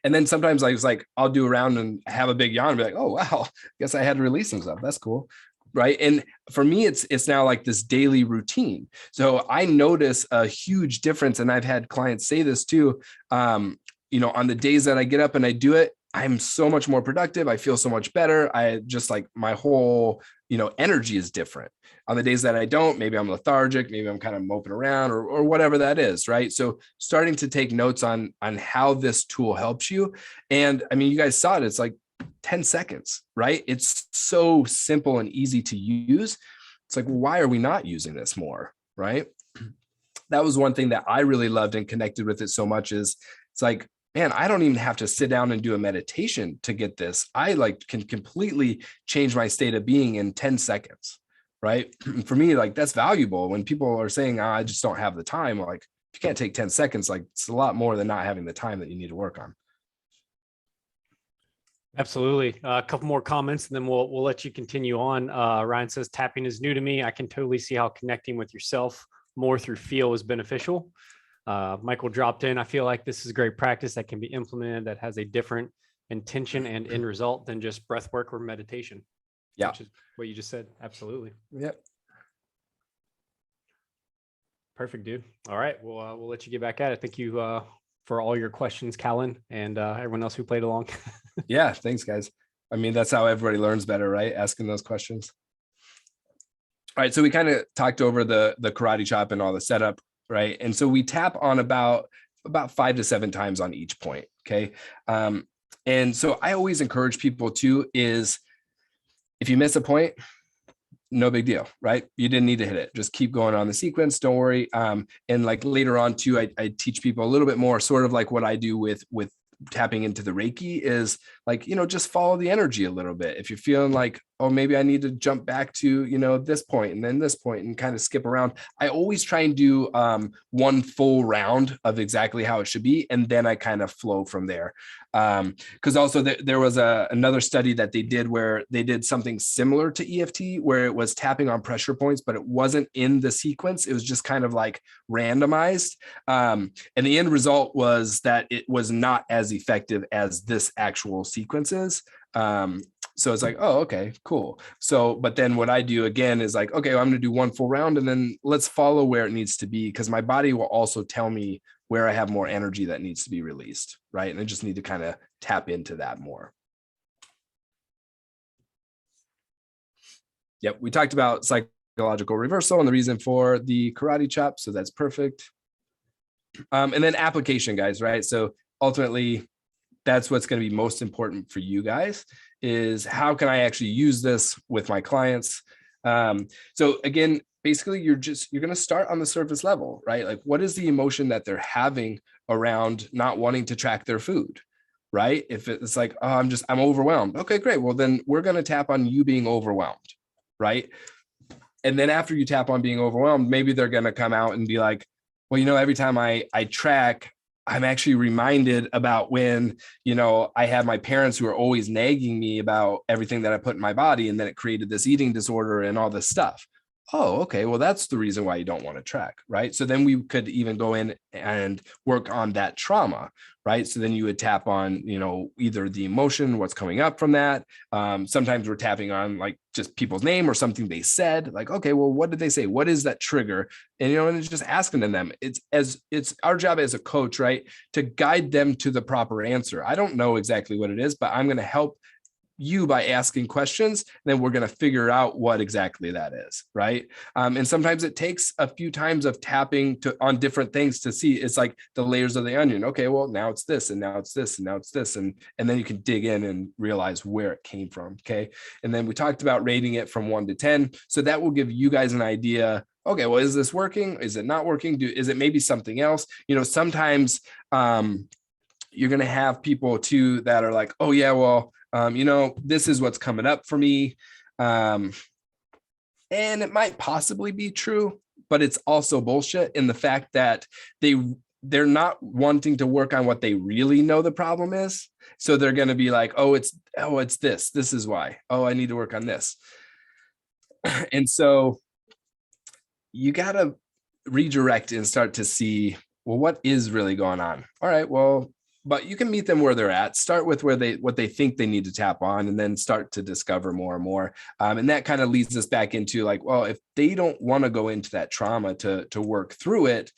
And then sometimes I was like, I'll do a round and have a big yawn and be like, oh, wow, I guess I had to release some stuff. That's cool. Right. And for me, it's now like this daily routine. So I notice a huge difference. And I've had clients say this too. You know, on the days that I get up and I do it, I'm so much more productive. I feel so much better. I just like my whole, you know, energy is different. On the days that I don't, maybe I'm lethargic, maybe I'm kind of moping around or whatever that is. Right. So starting to take notes on how this tool helps you. And I mean, you guys saw it. It's like 10 seconds, right? It's so simple and easy to use. It's like, why are we not using this more? Right. That was one thing that I really loved and connected with it so much is it's like, man, I don't even have to sit down and do a meditation to get this. I like can completely change my state of being in 10 seconds. Right. For me, like, that's valuable. When people are saying, oh, I just don't have the time, like, if you can't take 10 seconds, like, it's a lot more than not having the time that you need to work on. Absolutely. A couple more comments and then we'll let you continue on. Ryan says, tapping is new to me. I can totally see how connecting with yourself more through feel is beneficial. Michael dropped in. I feel like this is a great practice that can be implemented that has a different intention and end result than just breath work or meditation. Yeah. Which is what you just said. Absolutely. Yep. Perfect, dude. All right. Well, we'll let you get back at it. Thank you for all your questions, Callan, and everyone else who played along. Yeah. Thanks, guys. I mean, that's how everybody learns better, right? Asking those questions. All right, so we kind of talked over the karate chop and all the setup, right? And so we tap on about 5 to 7 times on each point, okay? And so I always encourage people to is, if you miss a point, no big deal, right? You didn't need to hit it. Just keep going on the sequence. Don't worry. And like later on too, I teach people a little bit more, sort of like what I do with tapping into the Reiki is like, just follow the energy a little bit. If you're feeling like, oh, maybe I need to jump back to, this point and then this point and kind of skip around. I always try and do one full round of exactly how it should be. And then I kind of flow from there. Because also there was another study that they did where they did something similar to EFT, where it was tapping on pressure points, but it wasn't in the sequence. It was just kind of like randomized. And the end result was that it was not as effective as this actual sequence is. So it's like, oh, okay, cool. So, but then what I do again is like, okay, well, I'm going to do one full round and then let's follow where it needs to be, because my body will also tell me where I have more energy that needs to be released, right? And I just need to kind of tap into that more. Yep, we talked about psychological reversal and the reason for the karate chop, so that's perfect. And then application, guys, right? So ultimately, that's what's going to be most important for you guys, is how can I actually use this with my clients? So again, basically you're going to start on the surface level, right? Like, what is the emotion that they're having around not wanting to track their food, right? If it's like, oh, I'm overwhelmed. Okay, great. Well, then we're going to tap on you being overwhelmed, right? And then after you tap on being overwhelmed, maybe they're going to come out and be like, well, every time I track, I'm actually reminded about when, I had my parents who are always nagging me about everything that I put in my body. And then it created this eating disorder and all this stuff. Oh, okay. Well, that's the reason why you don't want to track, right? So then we could even go in and work on that trauma, right? So then you would tap on, either the emotion, what's coming up from that. Sometimes we're tapping on like just people's name or something they said, like, okay, well, what did they say? What is that trigger? And, and it's just asking them. It's our job as a coach, right, to guide them to the proper answer. I don't know exactly what it is, but I'm going to help you by asking questions, then we're going to figure out what exactly that is, right? And sometimes it takes a few times of tapping on different things to see. It's like the layers of the onion. Okay, well, now it's this, and now it's this, and now it's this, and then you can dig in and realize where it came from. Okay, and then we talked about rating it from 1 to 10, so that will give you guys an idea. Okay, well, is this working? Is it not working? Is it maybe something else? Sometimes you're going to have people too that are like, oh yeah, well, this is what's coming up for me. And it might possibly be true, but it's also bullshit in the fact that they're not wanting to work on what they really know the problem is. So they're going to be like, it's this is why. Oh, I need to work on this. And so you got to redirect and start to see, well, what is really going on? All right, well, but you can meet them where they're at. Start with what they think they need to tap on, and then start to discover more and more. And that kind of leads us back into like, well, if they don't want to go into that trauma to work through it,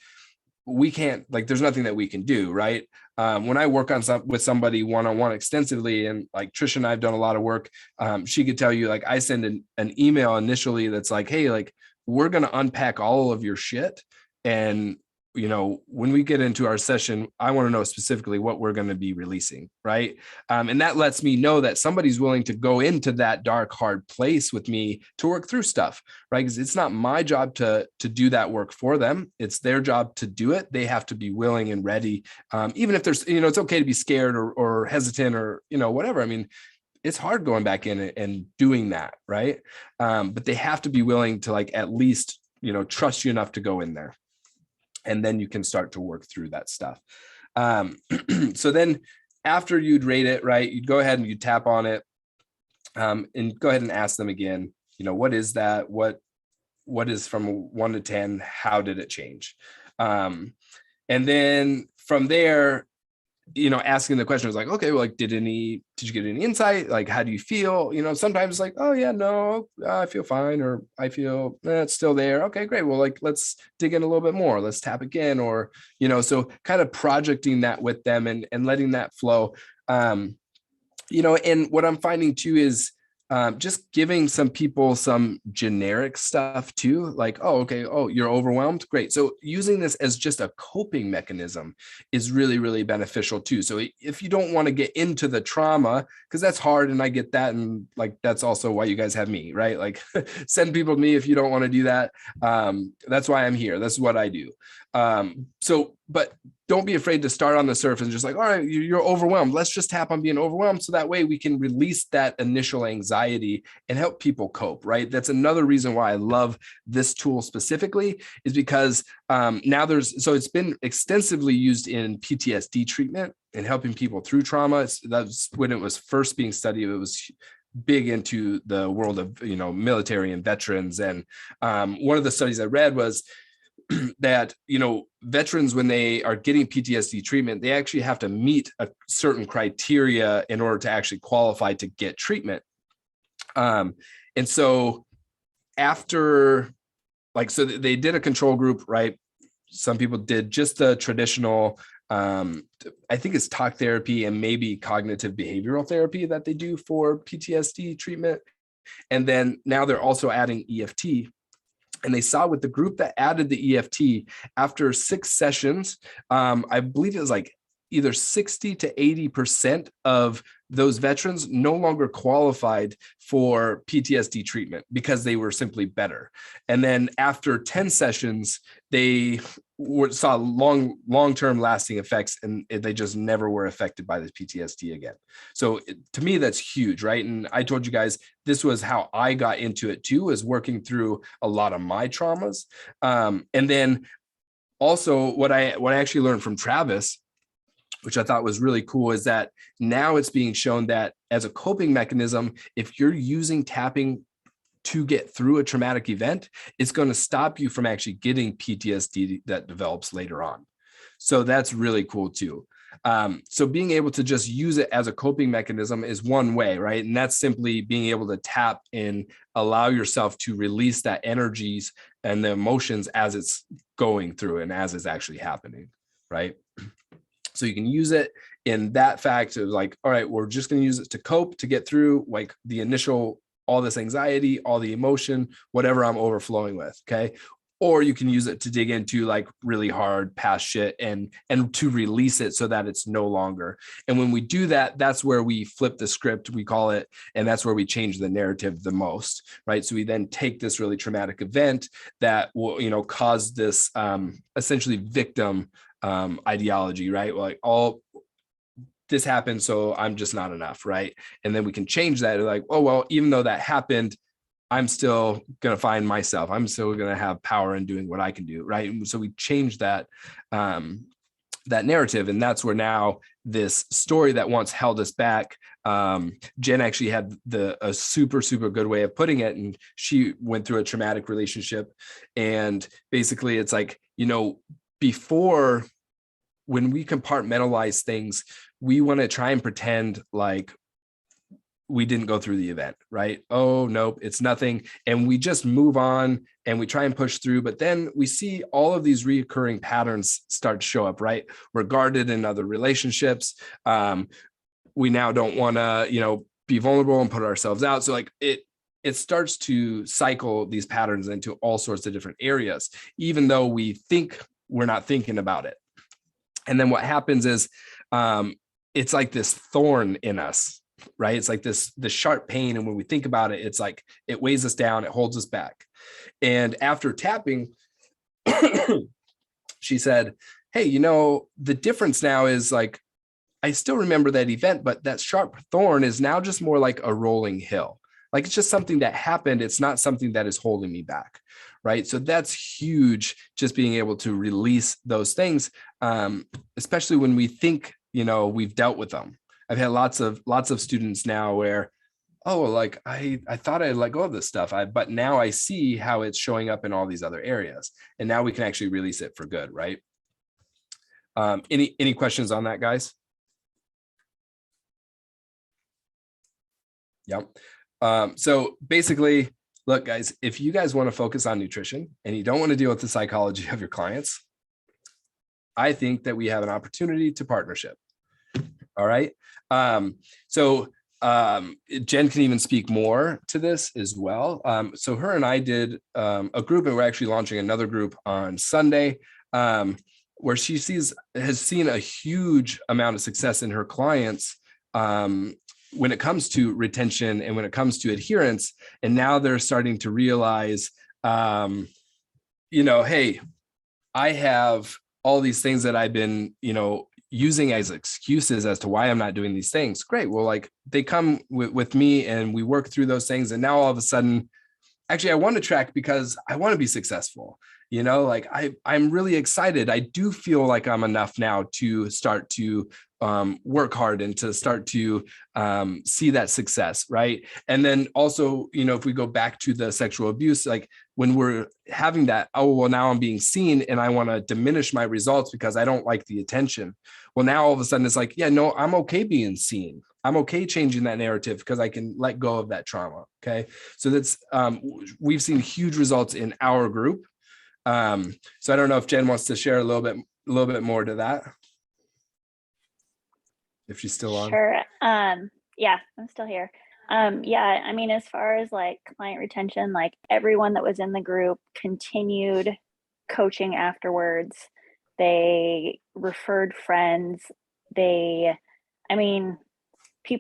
we can't, like, there's nothing that we can do, right? When I work with somebody one-on-one extensively, and like Trisha and I have done a lot of work, she could tell you, like, I send an email initially that's like, hey, like, we're going to unpack all of your shit, and when we get into our session, I want to know specifically what we're going to be releasing, right? And that lets me know that somebody's willing to go into that dark, hard place with me to work through stuff, right? Because it's not my job to do that work for them. It's their job to do it. They have to be willing and ready. Even if there's, it's okay to be scared or hesitant or, whatever. I mean, it's hard going back in and doing that, right? But they have to be willing to, like, at least, trust you enough to go in there. And then you can start to work through that stuff. So then after you'd rate it, right, you'd go ahead and you tap on it, and go ahead and ask them again, what is that? What is from 1 to 10? How did it change? And then from there, asking the question was like, okay, well, like, did you get any insight? Like, how do you feel? Sometimes it's like, oh yeah, no, I feel fine. Or I feel it's still there. Okay, great. Well, like, let's dig in a little bit more. Let's tap again. Or, so kind of projecting that with them and letting that flow. And what I'm finding too is just giving some people some generic stuff too, like, oh, okay, oh, you're overwhelmed. Great. So using this as just a coping mechanism is really, really beneficial too. So if you don't want to get into the trauma, because that's hard, and I get that. And like, that's also why you guys have me, right? Like send people to me if you don't want to do that. That's why I'm here. That's what I do. But don't be afraid to start on the surface and just like, all right, you're overwhelmed. Let's just tap on being overwhelmed. So that way we can release that initial anxiety and help people cope, right? That's another reason why I love this tool specifically, is because now it's been extensively used in PTSD treatment and helping people through trauma. That's when it was first being studied. It was big into the world of, military and veterans. And one of the studies I read was that, veterans, when they are getting PTSD treatment, they actually have to meet a certain criteria in order to actually qualify to get treatment. And so after, so they did a control group, right? Some people did just the traditional, I think it's talk therapy and maybe cognitive behavioral therapy that they do for PTSD treatment. And then now they're also adding EFT. And they saw with the group that added the EFT, after 6 sessions, I believe it was like either 60 to 80% of those veterans no longer qualified for PTSD treatment because they were simply better. And then after 10 sessions, they saw long-term lasting effects, and they just never were affected by the PTSD again. So to me, that's huge, right? And I told you guys, this was how I got into it too, is working through a lot of my traumas. And then also what I actually learned from Travis, which I thought was really cool, is that now it's being shown that as a coping mechanism, if you're using tapping to get through a traumatic event, it's going to stop you from actually getting PTSD that develops later on. So that's really cool too. So being able to just use it as a coping mechanism is one way, right? And that's simply being able to tap and allow yourself to release that energies and the emotions as it's going through and as it's actually happening, right? So you can use it in that fact of like, all right, we're just going to use it to cope, to get through like the initial, all this anxiety, all the emotion, whatever I'm overflowing with. Okay. Or you can use it to dig into like really hard past shit and to release it so that it's no longer. And when we do that, that's where we flip the script, we call it, and that's where we change the narrative the most, right? So we then take this really traumatic event that will, cause this essentially victim ideology, right? Like all this happened, so I'm just not enough, right? And then we can change that to like, oh, well, even though that happened, I'm still going to find myself. I'm still going to have power in doing what I can do, right? And so we change that that narrative, and that's where now this story that once held us back. Jen actually had a super good way of putting it, and she went through a traumatic relationship, and basically it's like, before, when we compartmentalize things, we want to try and pretend like we didn't go through the event, right? Oh, nope, it's nothing. And we just move on and we try and push through. But then we see all of these recurring patterns start to show up, right? We're guarded in other relationships. We now don't want to, be vulnerable and put ourselves out. So like it starts to cycle these patterns into all sorts of different areas, even though we think we're not thinking about it. And then what happens is it's like this thorn in us, right? It's like the sharp pain. And when we think about it, it's like it weighs us down, it holds us back. And after tapping, she said, hey, the difference now is like, I still remember that event, but that sharp thorn is now just more like a rolling hill. Like it's just something that happened. It's not something that is holding me back. Right. So that's huge, just being able to release those things, especially when we think, we've dealt with them. I've had lots of students now where, oh, like I thought I'd let go of this stuff, but now I see how it's showing up in all these other areas. And now we can actually release it for good. Right. Any questions on that, guys? Yep. So basically, look, guys, if you guys want to focus on nutrition and you don't want to deal with the psychology of your clients, I think that we have an opportunity to partnership. All right. So Jen can even speak more to this as well. So her and I did a group, and we're actually launching another group on Sunday, where she has seen a huge amount of success in her clients when it comes to retention and when it comes to adherence. And now they're starting to realize, hey, I have all these things that I've been, using as excuses as to why I'm not doing these things. Great. Well, like they come with me and we work through those things. And now all of a sudden, actually, I want to track because I want to be successful. Like I'm really excited. I do feel like I'm enough now to start to work hard and to start to see that success. Right. And then also, if we go back to the sexual abuse, like when we're having that, oh, well, now I'm being seen and I want to diminish my results because I don't like the attention. Well, now all of a sudden it's like, yeah, no, I'm okay being seen. I'm okay changing that narrative because I can let go of that trauma. Okay. So that's, we've seen huge results in our group. So I don't know if Jen wants to share a little bit more to that. If she's still on. Sure. Yeah, I'm still here. Yeah, I mean, as far as like client retention, like everyone that was in the group continued coaching afterwards. They referred friends. People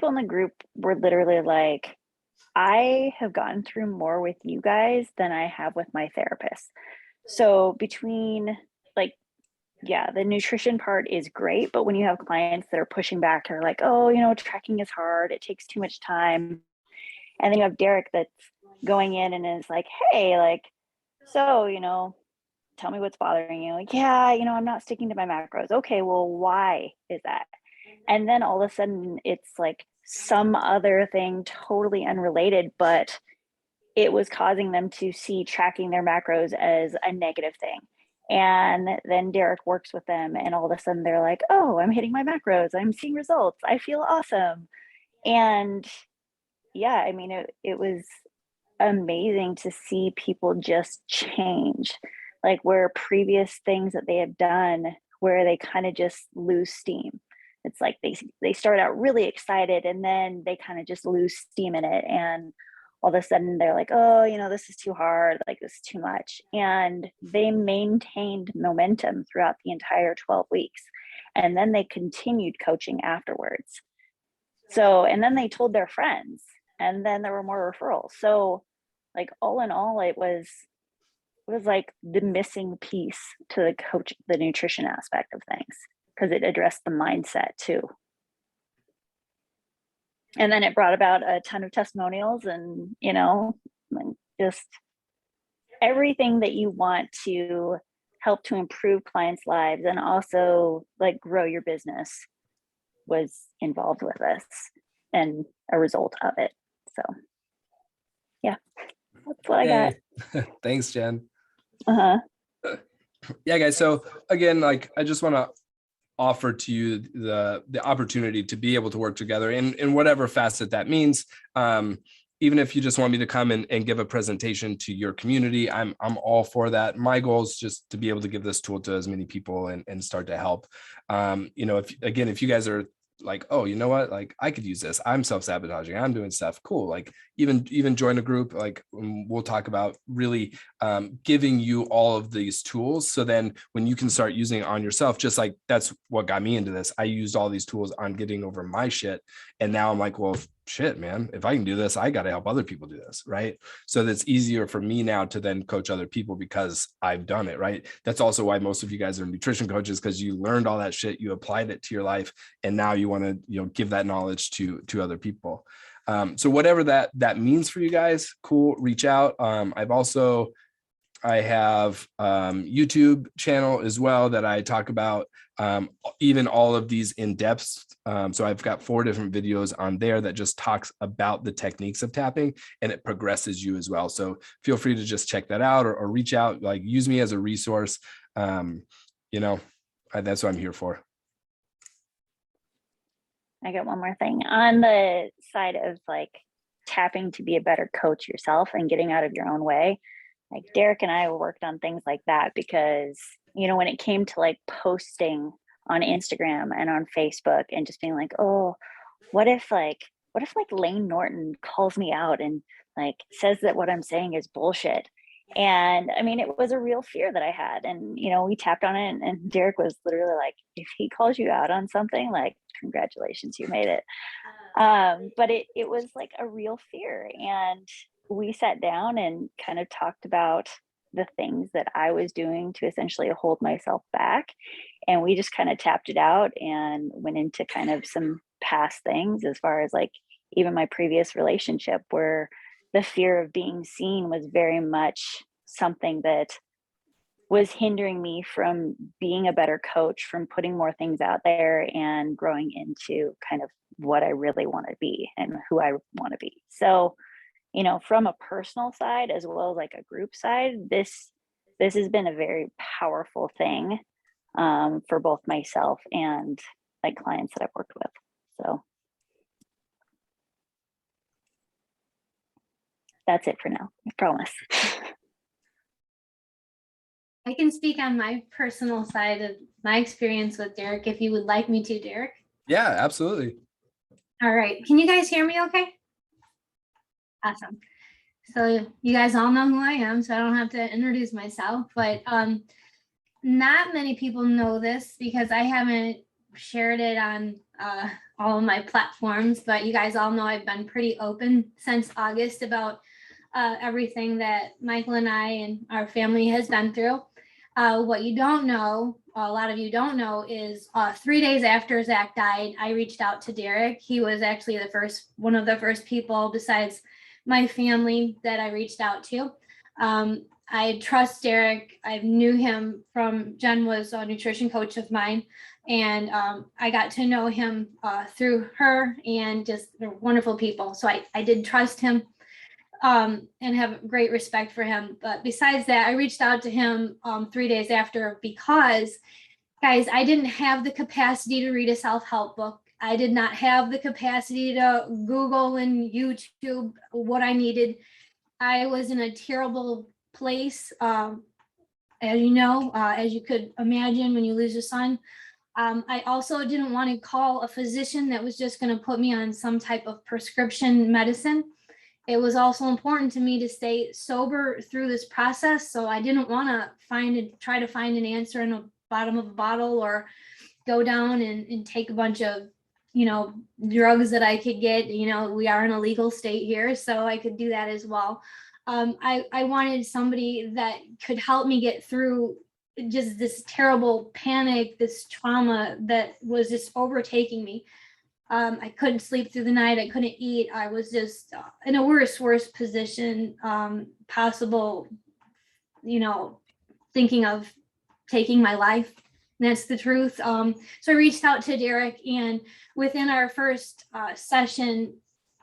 in the group were literally like, I have gotten through more with you guys than I have with my therapist. So between the nutrition part is great, but when you have clients that are pushing back and are like, oh, tracking is hard, it takes too much time. And then you have Derek that's going in and is like, hey, so, tell me what's bothering you. Like, yeah, I'm not sticking to my macros. Okay, well, why is that? And then all of a sudden it's like some other thing totally unrelated, but it was causing them to see tracking their macros as a negative thing. And then Derek works with them and all of a sudden they're like, oh, I'm hitting my macros. I'm seeing results. I feel awesome. And yeah, I mean, it was amazing to see people just change, like where previous things that they have done, where they kind of just lose steam. It's like they start out really excited and then they kind of just lose steam in it. And all of a sudden they're like, oh, this is too hard, like this is too much. And they maintained momentum throughout the entire 12 weeks. And then they continued coaching afterwards. So, and then they told their friends, and then there were more referrals. So like all in all, it was like the missing piece to the nutrition aspect of things, because it addressed the mindset too. And then it brought about a ton of testimonials and, just everything that you want to help to improve clients' lives and also like grow your business was involved with this and a result of it. So yeah, that's what I got. Thanks, Jen. Uh-huh. Yeah, guys. So again, like I just want to offer to you the opportunity to be able to work together in whatever facet that means. Even if you just want me to come and give a presentation to your community, I'm all for that. My goal is just to be able to give this tool to as many people and start to help. If you guys are like, oh, you know what, like I could use this, I'm self-sabotaging, I'm doing stuff, cool, like even join a group, like we'll talk about really giving you all of these tools, so then when you can start using it on yourself, just like that's what got me into this. I used all these tools on getting over my shit, and now I'm like, well, shit, man, if I can do this, I got to help other people do this, right? So that's easier for me now to then coach other people because I've done it, right? That's also why most of you guys are nutrition coaches, because you learned all that shit, you applied it to your life, and now you want to give that knowledge to other people. So whatever that means for you guys, cool, reach out. I have YouTube channel as well that I talk about even all of these in depth. So I've got 4 different videos on there that just talks about the techniques of tapping, and it progresses you as well. So feel free to just check that out or reach out, like use me as a resource. That's what I'm here for. I got one more thing on the side of like tapping to be a better coach yourself and getting out of your own way. Like Derek and I worked on things like that because, when it came to like posting on Instagram and on Facebook and just being like, oh, what if Lane Norton calls me out and like says that what I'm saying is bullshit. And I mean, it was a real fear that I had. And, you know, we tapped on it and Derek was literally like, if he calls you out on something, like, congratulations, you made it. But it was like a real fear. And we sat down and kind of talked about the things that I was doing to essentially hold myself back. And we just kind of tapped it out and went into kind of some past things as far as like even my previous relationship where the fear of being seen was very much something that was hindering me from being a better coach, from putting more things out there and growing into kind of what I really want to be and who I want to be. So, you know, from a personal side as well as like a group side, this has been a very powerful thing for both myself and like clients that I've worked with. So that's it for now, I promise. I can speak on my personal side of my experience with Derek if you would like me to, Derek. Yeah, absolutely. All right. Can you guys hear me okay? Awesome. So you guys all know who I am, so I don't have to introduce myself, but not many people know this because I haven't shared it on all of my platforms, but you guys all know I've been pretty open since August about everything that Michael and I and our family has been through. What you don't know, a lot of you don't know, is 3 days after Zach died, I reached out to Derek. He was actually one of the first people besides my family that I reached out to. I trust Derek. I knew him from Jen was a nutrition coach of mine, and I got to know him through her, and just they're wonderful people. So I did trust him and have great respect for him. But besides that, I reached out to him 3 days after because, guys, I didn't have the capacity to read a self-help book. I did not have the capacity to Google and YouTube what I needed. I was in a terrible place, as you know, as you could imagine when you lose your son. I also didn't want to call a physician that was just going to put me on some type of prescription medicine. It was also important to me to stay sober through this process. So I didn't want to try to find an answer in the bottom of a bottle or go down and take a bunch of, you know, drugs that I could get. You know, we are in a legal state here, so I could do that as well. I wanted somebody that could help me get through just this terrible panic, this trauma that was just overtaking me. I couldn't sleep through the night. I couldn't eat. I was just in a worst position possible, you know, thinking of taking my life. And that's the truth. So I reached out to Derek, and within our first session,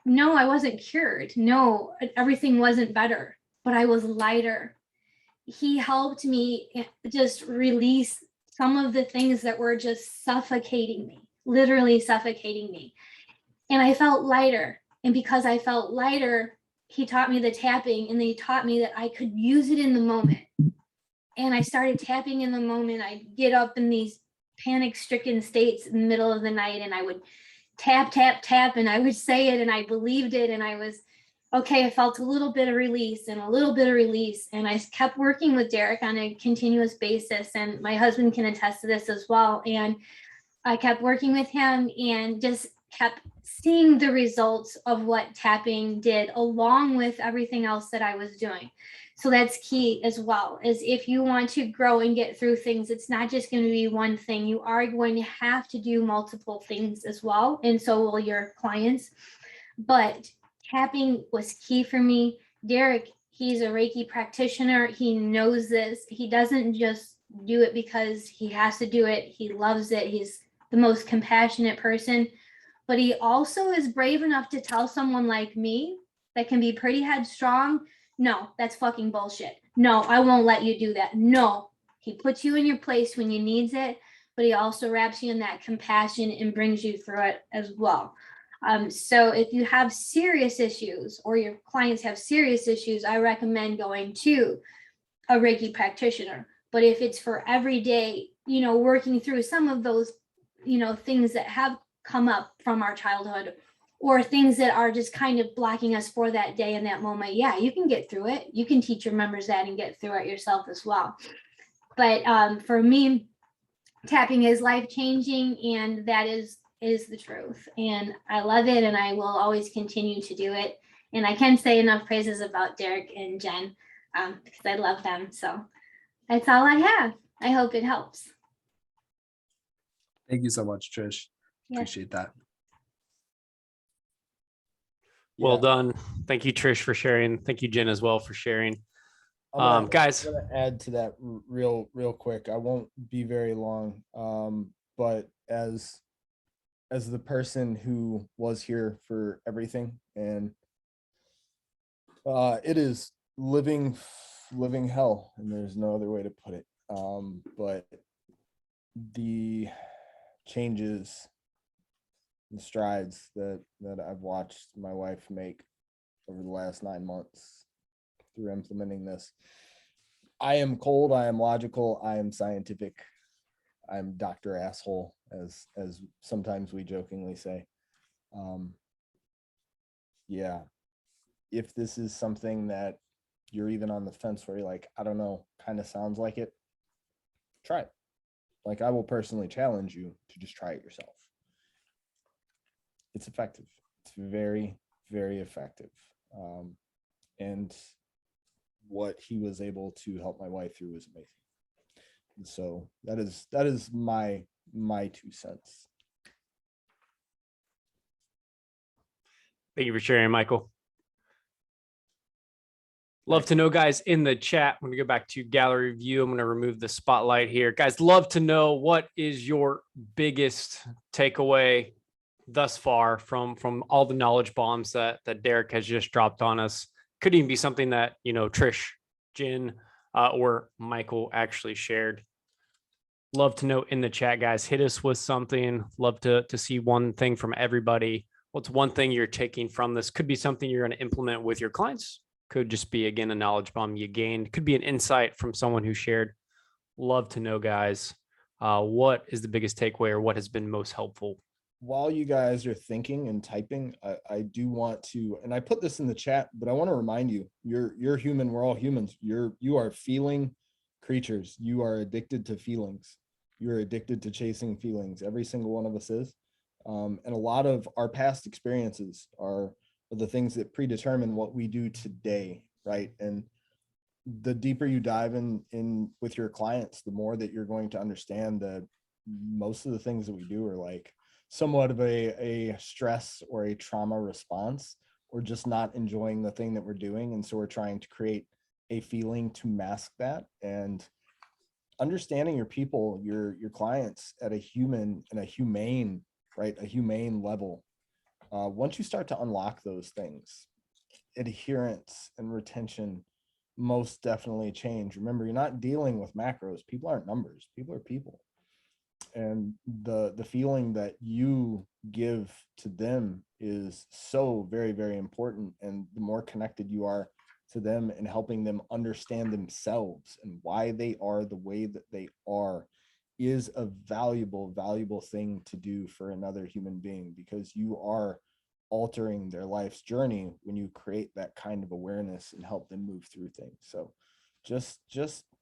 no, I wasn't cured. No, everything wasn't better, but I was lighter. He helped me just release some of the things that were just suffocating me, literally suffocating me. And I felt lighter. And because I felt lighter, he taught me the tapping, and then he taught me that I could use it in the moment. And I started tapping in the moment. I'd get up in these panic-stricken states in the middle of the night, and I would tap, tap, tap, and I would say it, and I believed it, and I was, okay, I felt a little bit of release and a little bit of release. And I kept working with Derek on a continuous basis, and my husband can attest to this as well. And I kept working with him and just kept seeing the results of what tapping did, along with everything else that I was doing. So that's key as well, is if you want to grow and get through things, it's not just going to be one thing. You are going to have to do multiple things as well. And so will your clients. But tapping was key for me. Derek, he's a Reiki practitioner. He knows this. He doesn't just do it because he has to do it. He loves it. He's the most compassionate person. But he also is brave enough to tell someone like me that can be pretty headstrong, no, that's fucking bullshit. No, I won't let you do that. No, he puts you in your place when you needs it, but he also wraps you in that compassion and brings you through it as well. So if you have serious issues or your clients have serious issues, I recommend going to a Reiki practitioner. But if it's for everyday working through some of those, things that have come up from our childhood, or things that are just kind of blocking us for that day and that moment. Yeah, you can get through it. You can teach your members that and get through it yourself as well. But for me, tapping is life-changing, and that is the truth. And I love it, and I will always continue to do it. And I can't say enough praises about Derek and Jen, because I love them. So that's all I have. I hope it helps. Thank you so much, Trish. Yeah. Appreciate that. Well Yeah. done. Thank you, Trish, for sharing. Thank you, Jen, as well, for sharing. Guys, I'm gonna add to that real quick. I won't be very long. But as the person who was here for everything, and it is living hell, and there's no other way to put it. But the changes, the strides that I've watched my wife make over the last 9 months through implementing this. I am cold, I am logical, I am scientific, I'm Dr. Asshole, as sometimes we jokingly say. Yeah, if this is something that you're even on the fence where you're like, I don't know, kind of sounds like it, try it. Like, I will personally challenge you to just try it yourself. It's effective. It's very, very effective. And what he was able to help my wife through was amazing. And so that is my 2 cents. thank you for sharing, Michael. Love to know, guys, in the chat. I'm going to go back to gallery view. I'm going to remove the spotlight here. Guys, love to know, what is your biggest takeaway thus far from all the knowledge bombs that Derek has just dropped on us? Could even be something that, Trish, Jen, or Michael actually shared. Love to know in the chat, guys. Hit us with something. Love to see one thing from everybody. What's one thing you're taking from this? Could be something you're going to implement with your clients. Could just be, again, a knowledge bomb you gained. Could be an insight from someone who shared. Love to know, guys. What is the biggest takeaway, or what has been most helpful? While you guys are thinking and typing, I do want to, and I put this in the chat, but I want to remind you, you're human. We're all humans. You are feeling creatures. You are addicted to feelings. You're addicted to chasing feelings. Every single one of us is. And a lot of our past experiences are the things that predetermine what we do today, right? And the deeper you dive in with your clients, the more that you're going to understand that most of the things that we do are like somewhat of a stress or a trauma response, or just not enjoying the thing that we're doing. And so we're trying to create a feeling to mask that. And understanding your people, your clients at a human and a humane, right? A humane level. Once you start to unlock those things, adherence and retention most definitely change. Remember, you're not dealing with macros. People aren't numbers. People are people. And the feeling that you give to them is so very, very important. And the more connected you are to them and helping them understand themselves and why they are the way that they are, is a valuable thing to do for another human being, because you are altering their life's journey when you create that kind of awareness and help them move through things. So just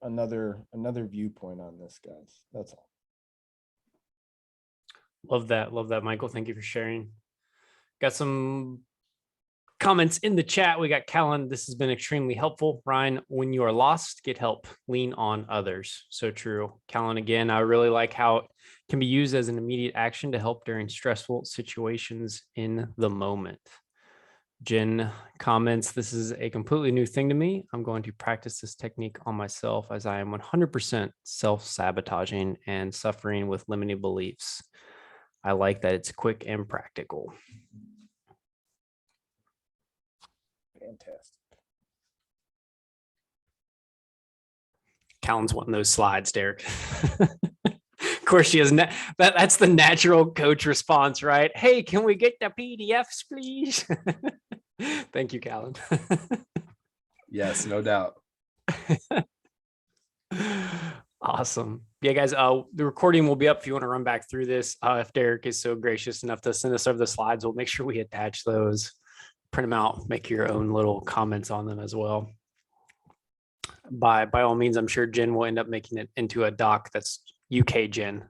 another viewpoint on this, guys. That's all. Love that, Michael. Thank you for sharing. Got some comments in the chat. We got Callan. This has been extremely helpful. Ryan, when you are lost, get help. Lean on others. So true. Callan, again, I really like how it can be used as an immediate action to help during stressful situations in the moment. Jen comments, this is a completely new thing to me. I'm going to practice this technique on myself, as I am 100% self-sabotaging and suffering with limiting beliefs. I like that it's quick and practical. Fantastic. Callan's one of those slides, Derek. Of course, she has. That's the natural coach response, right? Hey, can we get the PDFs, please? Thank you, Callan. Yes, no doubt. Awesome. Yeah, guys, the recording will be up if you want to run back through this. If Derek is so gracious enough to send us over the slides, we'll make sure we attach those, print them out, make your own little comments on them as well. By all means, I'm sure Jen will end up making it into a doc that's UK Jen.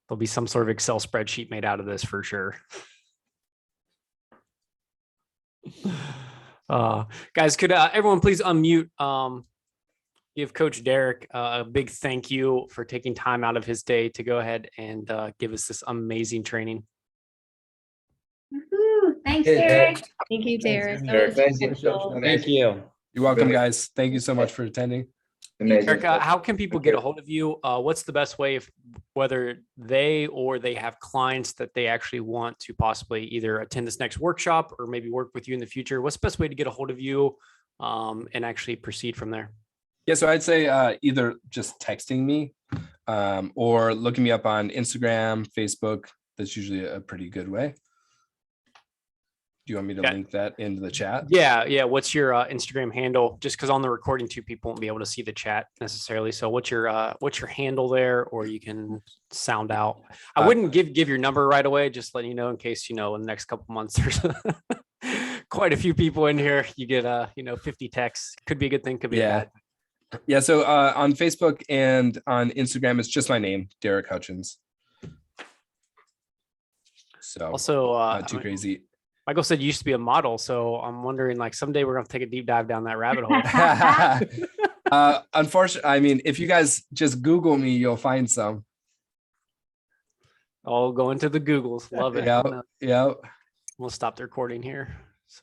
There'll be some sort of Excel spreadsheet made out of this for sure. Guys, could everyone please unmute? Give Coach Derek a big thank you for taking time out of his day to go ahead and give us this amazing training. Woohoo. Thanks, Derek. Thank you, Derek. Thank you. You're welcome, guys. Thank you so much for attending. Derek, how can people get a hold of you? What's the best way, whether they or they have clients that they actually want to possibly either attend this next workshop or maybe work with you in the future? What's the best way to get a hold of you and actually proceed from there? Yeah, so I'd say either just texting me or looking me up on Instagram, Facebook. That's usually a pretty good way. Do you want me to link that into the chat? Yeah. What's your Instagram handle? Just because on the recording, two people won't be able to see the chat necessarily. So what's your handle there? Or you can sound out. I wouldn't give your number right away. Just letting you know in case in the next couple months there's quite a few people in here. You get 50 texts. Could be a good thing. Could be bad. Yeah. So on Facebook and on Instagram, it's just my name, Derek Hutchins. So also too crazy. Michael said you used to be a model, so I'm wondering, like, someday we're gonna take a deep dive down that rabbit hole. Unfortunately, I mean, if you guys just Google me, you'll find some. I'll go into the Googles. Love it. Yeah. We'll stop the recording here.